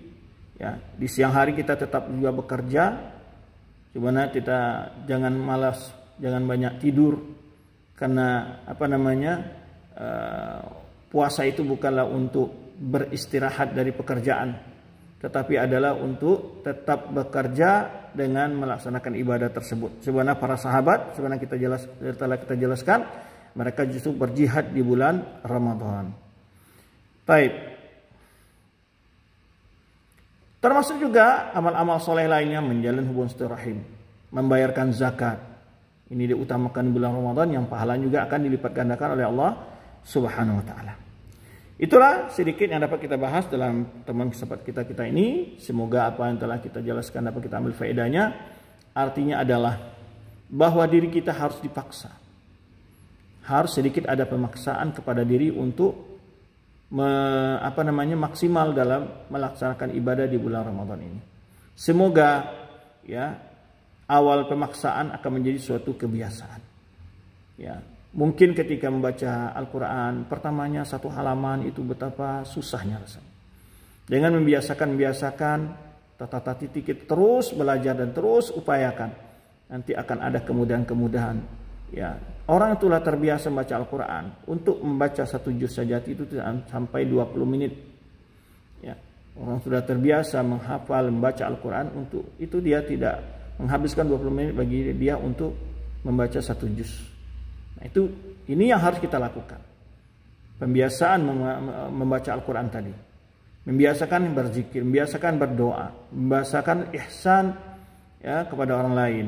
Ya, di siang hari kita tetap juga bekerja. Sebenarnya kita jangan malas, jangan banyak tidur, karena puasa itu bukanlah untuk beristirahat dari pekerjaan, tetapi adalah untuk tetap bekerja dengan melaksanakan ibadah tersebut. Sebenarnya para sahabat, sebenarnya telah kita jelaskan, mereka justru berjihad di bulan Ramadan. Baik. Termasuk juga amal-amal soleh lainnya, menjalin hubungan silaturahim, membayarkan zakat. Ini diutamakan di bulan Ramadan yang pahalanya juga akan dilipat gandakan oleh Allah Subhanahu wa taala. Itulah sedikit yang dapat kita bahas dalam teman sahabat kita ini. Semoga apa yang telah kita jelaskan dapat kita ambil faedahnya. Artinya adalah bahwa diri kita harus dipaksa. Harus sedikit ada pemaksaan kepada diri untuk maksimal dalam melaksanakan ibadah di bulan Ramadan ini. Semoga ya awal pemaksaan akan menjadi suatu kebiasaan. Ya, mungkin ketika membaca Al-Quran pertamanya satu halaman itu betapa susahnya rasanya. Dengan membiasakan tata titik terus belajar dan terus upayakan, nanti akan ada kemudahan-kemudahan. Ya, orang itulah terbiasa membaca Al-Quran. Untuk membaca satu juz saja itu sampai 20 menit. Ya, orang sudah terbiasa menghafal membaca Al-Quran, untuk itu dia tidak menghabiskan 20 menit bagi dia untuk membaca satu juz. Nah, ini yang harus kita lakukan. Pembiasaan membaca Al-Quran tadi. Membiasakan berzikir, membiasakan berdoa, membiasakan ihsan ya kepada orang lain.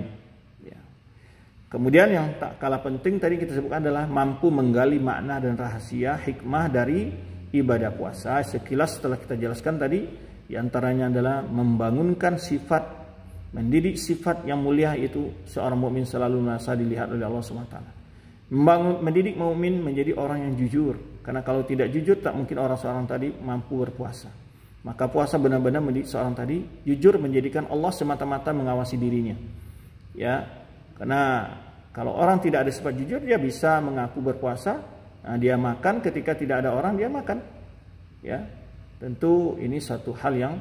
Kemudian yang tak kalah penting tadi kita sebutkan adalah mampu menggali makna dan rahasia hikmah dari ibadah puasa. Sekilas setelah kita jelaskan tadi, diantaranya adalah membangunkan sifat, mendidik sifat yang mulia, itu seorang mukmin selalu merasa dilihat oleh Allah SWT. Mendidik mukmin menjadi orang yang jujur, karena kalau tidak jujur tak mungkin seorang tadi mampu berpuasa. Maka puasa benar-benar mendidik seorang tadi jujur, menjadikan Allah semata-mata mengawasi dirinya. Ya. Karena kalau orang tidak ada sifat jujur, dia bisa mengaku berpuasa, nah, dia makan ketika tidak ada orang, dia makan. Ya, tentu ini satu hal yang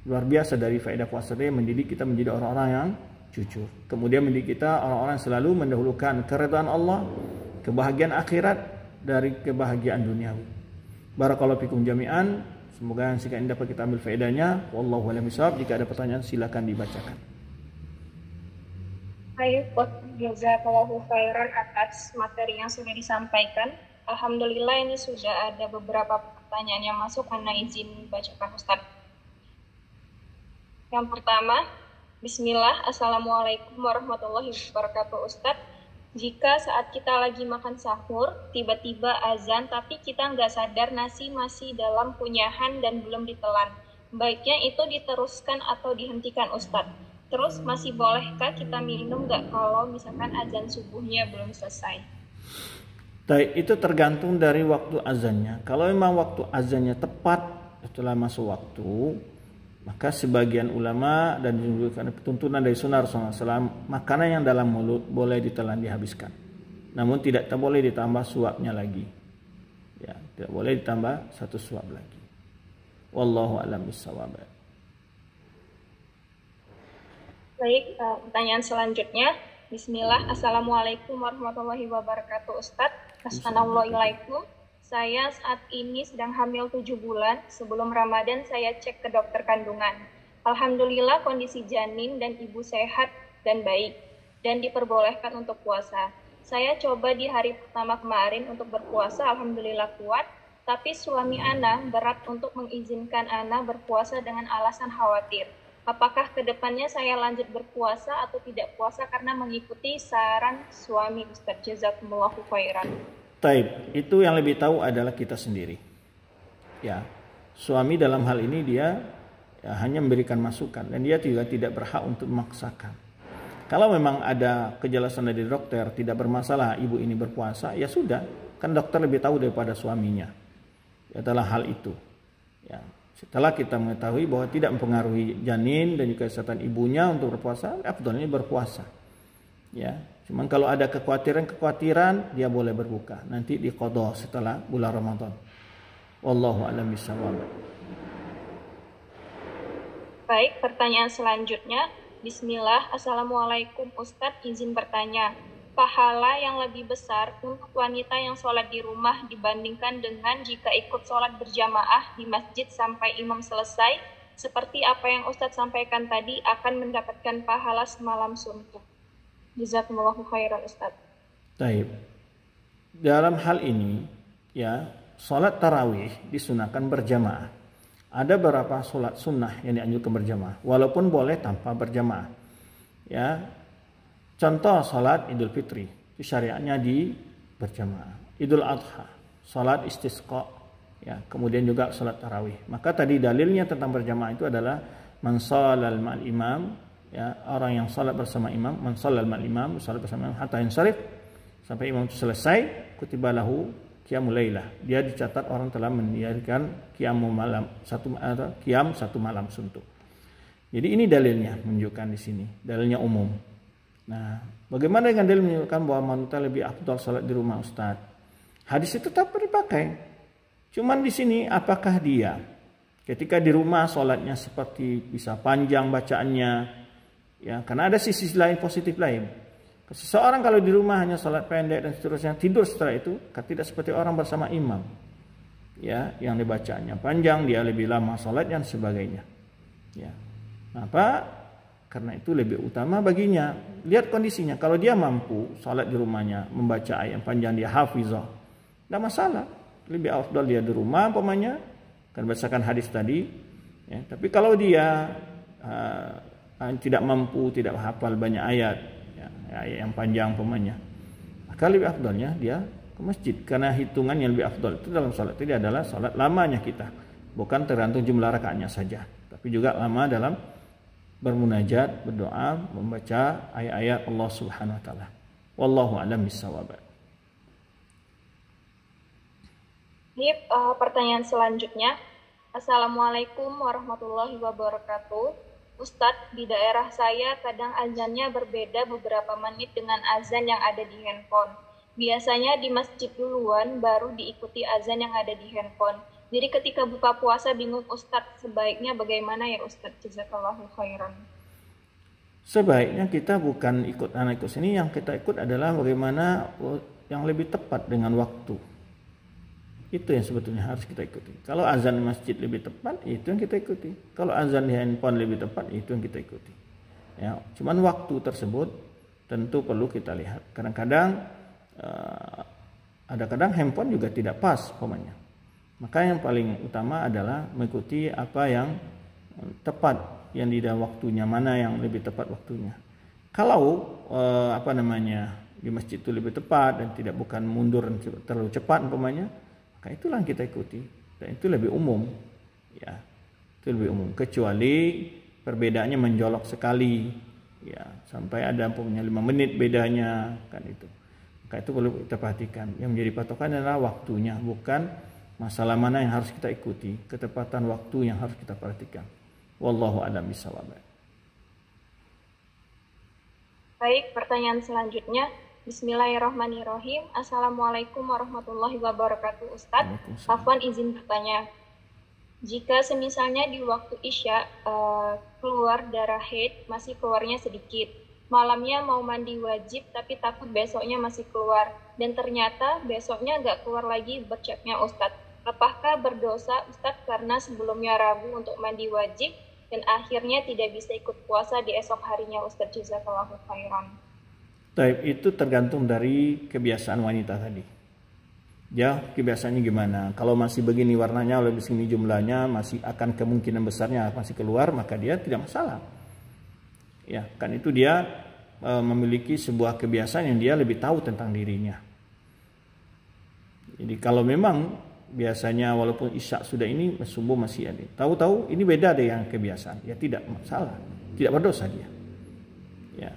luar biasa dari faedah puasa, dia mendidik kita menjadi orang-orang yang jujur. Kemudian mendidik kita orang-orang yang selalu mendahulukan keridhaan Allah, kebahagiaan akhirat dari kebahagiaan duniawi. Barakallahu fikum jami'an. Semoga yang sekian dapat kita ambil faedahnya. Wallahu a'lam bishawab. Jika ada pertanyaan silakan dibacakan. Baik, jazakallahu khairan atas materi yang sudah disampaikan. Alhamdulillah ini sudah ada beberapa pertanyaan yang masuk, karena izin bacakan Ustadz. Yang pertama, Bismillah, Assalamualaikum warahmatullahi wabarakatuh Ustadz. Jika saat kita lagi makan sahur, tiba-tiba azan tapi kita nggak sadar nasi masih dalam kunyahan dan belum ditelan, baiknya itu diteruskan atau dihentikan Ustadz? Terus masih bolehkah kita minum nggak kalau misalkan azan subuhnya belum selesai? Itu tergantung dari waktu azannya. Kalau memang waktu azannya tepat setelah masuk waktu, maka sebagian ulama dan juga tuntunan dari sunnah Rasulullah SAW, makanan yang dalam mulut boleh ditelan, dihabiskan. Namun tidak boleh ditambah suapnya lagi. Ya, tidak boleh ditambah satu suap lagi. Wallahu a'lam bishawab. Baik, pertanyaan selanjutnya. Bismillah, Assalamualaikum warahmatullahi wabarakatuh Ustadz. Assalamualaikum. Saya saat ini sedang hamil 7 bulan. Sebelum Ramadan saya cek ke dokter kandungan. Alhamdulillah kondisi janin dan ibu sehat dan baik, dan diperbolehkan untuk puasa. Saya coba di hari pertama kemarin untuk berpuasa, alhamdulillah kuat, tapi suami Ana berat untuk mengizinkan Ana berpuasa dengan alasan khawatir. Apakah kedepannya saya lanjut berpuasa atau tidak puasa karena mengikuti saran suami Ustadz? Jazakumullahu khairan. Taib, itu yang lebih tahu adalah kita sendiri. Ya, suami dalam hal ini dia hanya memberikan masukan dan dia juga tidak berhak untuk memaksakan. Kalau memang ada kejelasan dari dokter tidak bermasalah ibu ini berpuasa, ya sudah, kan dokter lebih tahu daripada suaminya. Ya, dalam hal itu. Ya, setelah kita mengetahui bahwa tidak mempengaruhi janin dan juga kesehatan ibunya untuk berpuasa, afdalnya berpuasa. Ya, cuman kalau ada kekhawatiran dia boleh berbuka nanti diqadha setelah bulan Ramadan. Wallahu a'lam bishawab. Baik, pertanyaan selanjutnya. Bismillah, Assalamualaikum Ustadz, izin bertanya. Pahala yang lebih besar untuk wanita yang sholat di rumah dibandingkan dengan jika ikut sholat berjamaah di masjid sampai imam selesai, seperti apa yang Ustadz sampaikan tadi, akan mendapatkan pahala semalam suntuk. Jazakumullahu khairan Ustadz. Baik. Dalam hal ini, ya, sholat tarawih disunahkan berjamaah. Ada beberapa sholat sunnah yang dianjurkan berjamaah, walaupun boleh tanpa berjamaah. Ya, contoh sholat Idul Fitri, itu syariatnya di berjamaah. Idul Adha, sholat istisqa, ya, kemudian juga sholat tarawih. Maka tadi dalilnya tentang berjamaah itu adalah man shalal ma'al imam, ya, orang yang sholat bersama imam, man shalal ma'al imam, sholat bersama imam hatta yansharif, sampai imam itu selesai, kutiba lahu qiyamul lailah. Dia dicatat orang telah mendirikan qiyamul malam qiyam satu malam suntuk. Jadi ini dalilnya menunjukkan di sini, dalilnya umum. Nah, bagaimana dengan dalil menunjukkan bahwa wanita lebih afdal salat di rumah Ustaz? Hadis itu tetap dipakai. Cuman di sini apakah dia ketika di rumah salatnya seperti bisa panjang bacaannya, ya, karena ada sisi lain positif lain. Seseorang kalau di rumah hanya salat pendek dan seterusnya, tidur setelah itu, tidak seperti orang bersama imam, ya, yang dibacanya panjang, dia lebih lama salatnya dan sebagainya. Ya, apa? Karena itu lebih utama baginya. Lihat kondisinya. Kalau dia mampu salat di rumahnya, membaca ayat panjang, dia hafizah, tidak masalah. Lebih afdal dia di rumah, umpamanya, kan berdasarkan hadis tadi. Ya, tapi kalau dia tidak mampu, tidak hafal banyak ayat, ayat yang panjang umpamanya, maka lebih afdalnya dia ke masjid, karena hitungan yang lebih afdal itu dalam salat ini adalah salat lamanya kita, bukan tergantung jumlah rakaatnya saja, tapi juga lama dalam bermunajat, berdoa, membaca ayat-ayat Allah Subhanahu wa taala. Wallahu a'lam bishawab. Pertanyaan selanjutnya. Assalamualaikum warahmatullahi wabarakatuh. Ustadz, di daerah saya kadang azannya berbeda beberapa menit dengan azan yang ada di handphone. Biasanya di masjid duluan baru diikuti azan yang ada di handphone. Jadi ketika buka puasa bingung Ustadz, sebaiknya bagaimana ya Ustadz? Jazakallahu khairan. Sebaiknya kita bukan ikut anak ikut sini, yang kita ikut adalah bagaimana yang lebih tepat dengan waktu. Itu yang sebetulnya harus kita ikuti. Kalau azan di masjid lebih tepat, itu yang kita ikuti. Kalau azan di handphone lebih tepat, itu yang kita ikuti. Ya, cuman waktu tersebut tentu perlu kita lihat. Kadang-kadang ada kadang handphone juga tidak pas umpamanya. Maka yang paling utama adalah mengikuti apa yang tepat, yang di dalam waktunya, mana yang lebih tepat waktunya. Kalau di masjid itu lebih tepat dan tidak bukan mundur terlalu cepat umpamanya, maka itulah yang kita ikuti, dan itu lebih umum, ya, itu lebih umum. Kecuali perbedaannya menjolok sekali, ya, sampai ada punya 5 menit bedanya, kan itu. Maka itu perlu kita perhatikan. Yang menjadi patokan adalah waktunya, bukan masalah mana yang harus kita ikuti, ketepatan waktu yang harus kita perhatikan. Wallahu a'lam bishawab. Baik, pertanyaan selanjutnya. Bismillahirrahmanirrahim. Assalamualaikum warahmatullahi wabarakatuh Ustadz. Afwan izin bertanya. Jika semisalnya di waktu Isya keluar darah haid, masih keluarnya sedikit. Malamnya mau mandi wajib tapi takut besoknya masih keluar. Dan ternyata besoknya gak keluar lagi bercaknya Ustadz. Apakah berdosa Ustadz karena sebelumnya ragu untuk mandi wajib dan akhirnya tidak bisa ikut puasa di esok harinya Ustadz? Jazakallahu khairan. Taib itu tergantung dari kebiasaan wanita tadi. Ya, kebiasaannya gimana? Kalau masih begini warnanya, lebih segini jumlahnya, masih akan kemungkinan besarnya masih keluar, maka dia tidak masalah. Ya, kan itu dia memiliki sebuah kebiasaan yang dia lebih tahu tentang dirinya. Jadi kalau memang biasanya walaupun isya sudah ini, subuh masih ada, tahu-tahu ini beda dengan kebiasaan, ya tidak masalah, tidak berdosa dia. Ya.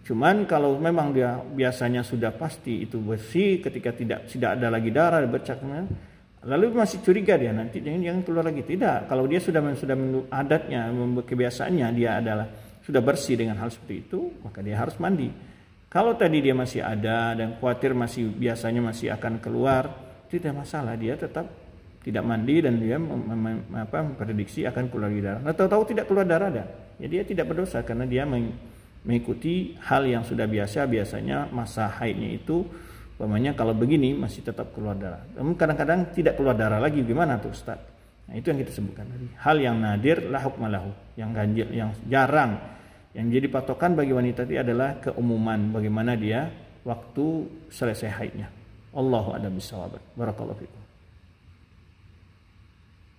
Cuman kalau memang dia biasanya sudah pasti itu bersih, ketika tidak ada lagi darah bercak, lalu masih curiga dia nanti jangan keluar lagi. Tidak, kalau dia sudah adatnya, kebiasaannya dia adalah sudah bersih dengan hal seperti itu, maka dia harus mandi. Kalau tadi dia masih ada dan khawatir masih biasanya masih akan keluar, tidak masalah, dia tetap tidak mandi dan dia memprediksi akan keluar darah. Nah, tahu-tahu tidak keluar darah ya dia tidak berdosa karena dia mengikuti hal yang sudah biasanya masa haidnya itu, umpamanya kalau begini masih tetap keluar darah. Namun kadang-kadang tidak keluar darah lagi, gimana tuh Ustaz? Nah, itu yang kita sebutkan tadi. Hal yang nadir la hukma lahu, yang ganjil, yang jarang, yang jadi patokan bagi wanita itu adalah keumuman bagaimana dia waktu selesai haidnya. Allahu a'lam bishawab. Barakallahu fikum.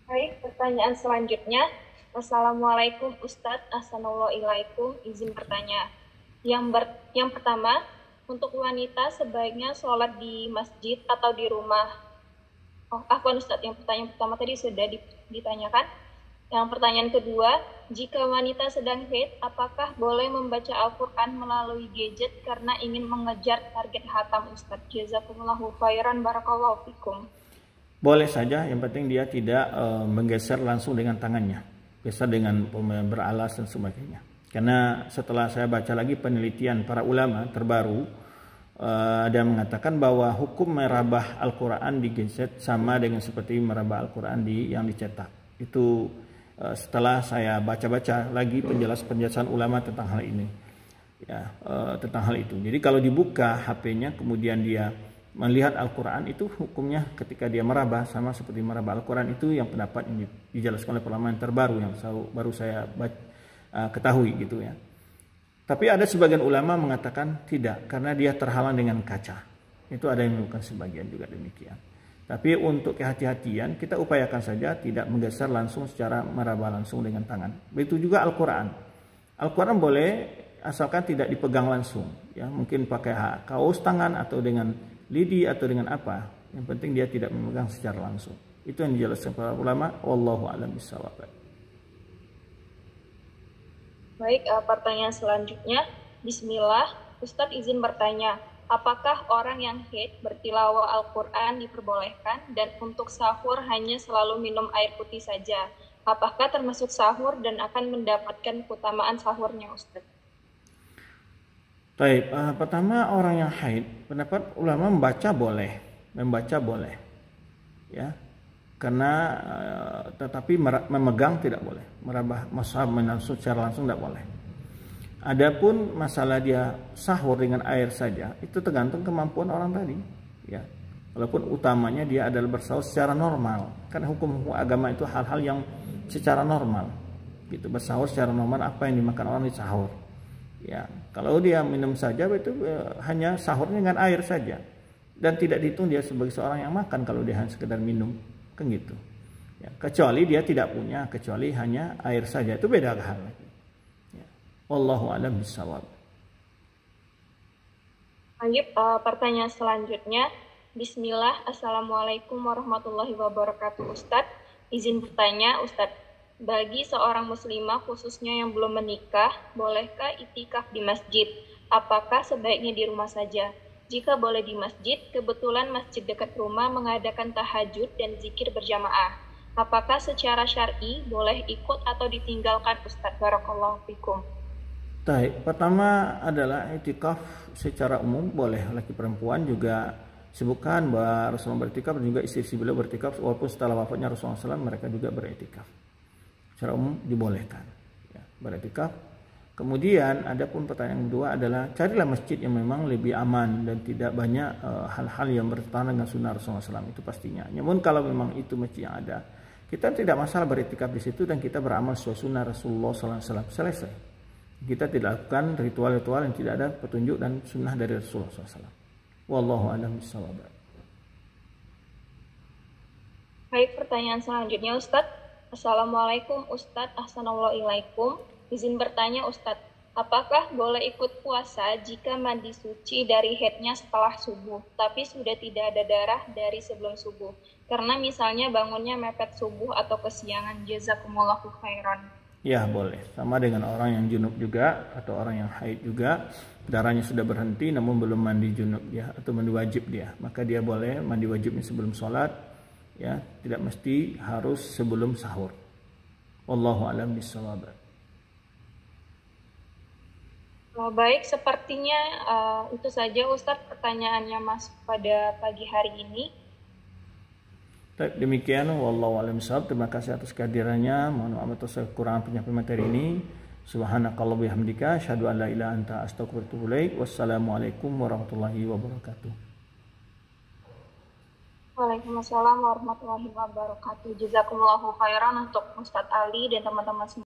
Baik, pertanyaan selanjutnya. Assalamualaikum Ustadz, Assalamualaikum, izin bertanya. Yang pertama, untuk wanita sebaiknya sholat di masjid atau di rumah? Oh, afwan Ustadz, yang pertanyaan pertama tadi sudah ditanyakan. Yang pertanyaan kedua, jika wanita sedang haid, apakah boleh membaca Al-Quran melalui gadget karena ingin mengejar target khatam Ustadz? Jazakumullahu khairan, barakallahu fikum. Boleh saja, yang penting dia tidak menggeser langsung dengan tangannya. Biasa dengan beralas dan sebagainya. Karena setelah saya baca lagi penelitian para ulama terbaru, ada mengatakan bahwa hukum merabah Al-Quran di gadget sama dengan seperti merabah Al-Quran yang dicetak. Itu setelah saya baca-baca lagi penjelasan ulama tentang hal ini, ya, tentang hal itu. Jadi kalau dibuka HP-nya kemudian dia melihat Al-Quran, itu hukumnya ketika dia meraba sama seperti meraba Al-Quran. Itu yang pendapat yang dijelaskan oleh ulama yang terbaru yang baru saya ketahui gitu ya. Tapi ada sebagian ulama mengatakan tidak, karena dia terhalang dengan kaca. Itu ada yang melakukan sebagian juga demikian. Tapi untuk kehati-hatian kita upayakan saja tidak menggeser langsung secara meraba langsung dengan tangan. Begitu juga Al-Quran. Al-Quran boleh asalkan tidak dipegang langsung, ya, mungkin pakai kaos tangan atau dengan lidi atau dengan apa, yang penting dia tidak memegang secara langsung. Itu yang dijelaskan para ulama. Wallahu a'lam bishawab. Baik, pertanyaan selanjutnya. Bismillah, Ustadz izin bertanya, apakah orang yang haid bertilawah Al-Quran diperbolehkan dan untuk sahur hanya selalu minum air putih saja? Apakah termasuk sahur dan akan mendapatkan keutamaan sahurnya Ustadz? Baik, pertama orang yang haid, pendapat ulama membaca boleh, ya, karena tetapi memegang tidak boleh, merabah mashab secara langsung tidak boleh. Adapun masalah dia sahur dengan air saja, itu tergantung kemampuan orang tadi, ya. Walaupun utamanya dia adalah bersahur secara normal, karena hukum agama itu hal-hal yang secara normal, gitu. Bersahur secara normal, apa yang dimakan orang di sahur. Ya, kalau dia minum saja itu hanya sahurnya dengan air saja dan tidak dihitung dia sebagai seorang yang makan kalau dia hanya sekedar minum, kan gitu. Ya, kecuali dia tidak punya, kecuali hanya air saja, itu beda hal lagi. Ya. Wallahu a'lam bishawab. Lanjut, pertanyaan selanjutnya. Bismillah, Assalamualaikum warahmatullahi wabarakatuh Ustadz. Izin bertanya Ustadz, bagi seorang muslimah khususnya yang belum menikah, bolehkah itikaf di masjid? Apakah sebaiknya di rumah saja? Jika boleh di masjid, kebetulan masjid dekat rumah mengadakan tahajud dan zikir berjamaah. Apakah secara syar'i boleh ikut atau ditinggalkan Ustadz? Barakallahu fikum. Baik, pertama adalah itikaf secara umum boleh, laki perempuan juga sebutkan bahwa Rasulullah beriktikaf dan juga istri-istri beliau beriktikaf, walaupun setelah wafatnya Rasulullah SAW mereka juga beriktikaf. Secara umum dibolehkan, ya, beriktikaf. Kemudian adapun pertanyaan kedua adalah carilah masjid yang memang lebih aman dan tidak banyak hal-hal yang bertentangan dengan sunnah Rasulullah SAW, itu pastinya. Namun kalau memang itu masjid yang ada, kita tidak masalah beriktikaf di situ dan kita beramal sesuai sunnah Rasulullah SAW, selesai. Kita tidak lakukan ritual-ritual yang tidak ada petunjuk dan sunnah dari Rasulullah SAW. Wallahu a'lam bishawab. Baik, pertanyaan selanjutnya Ustadz. Assalamualaikum Ustadz, Assalamualaikum. Izin bertanya Ustadz, apakah boleh ikut puasa jika mandi suci dari haidnya setelah subuh, tapi sudah tidak ada darah dari sebelum subuh? Karena misalnya bangunnya mepet subuh atau kesiangan. Jazakumullahu khairan. Ya boleh, sama dengan orang yang junub juga atau orang yang haid juga, darahnya sudah berhenti namun belum mandi junub dia atau mandi wajib dia, maka dia boleh mandi wajibnya sebelum sholat, ya tidak mesti harus sebelum sahur. Wallahu a'lam bishawab. Baik, sepertinya itu saja Ustadz pertanyaannya Mas pada pagi hari ini. Demikian, wallahu a'lam bishawab. Terima kasih atas kehadirannya. Mohon maaf atas kekurangan penyampaian materi ini. Subhanakallah bihamdika asyhadu an la ilaha anta astaghfiruka wa atubu ilaik. Wassalamualaikum warahmatullahi wabarakatuh. Waalaikumsalam warahmatullahi wabarakatuh. Jazakumullahu khairan untuk Ustadz Ali dan teman-teman semua.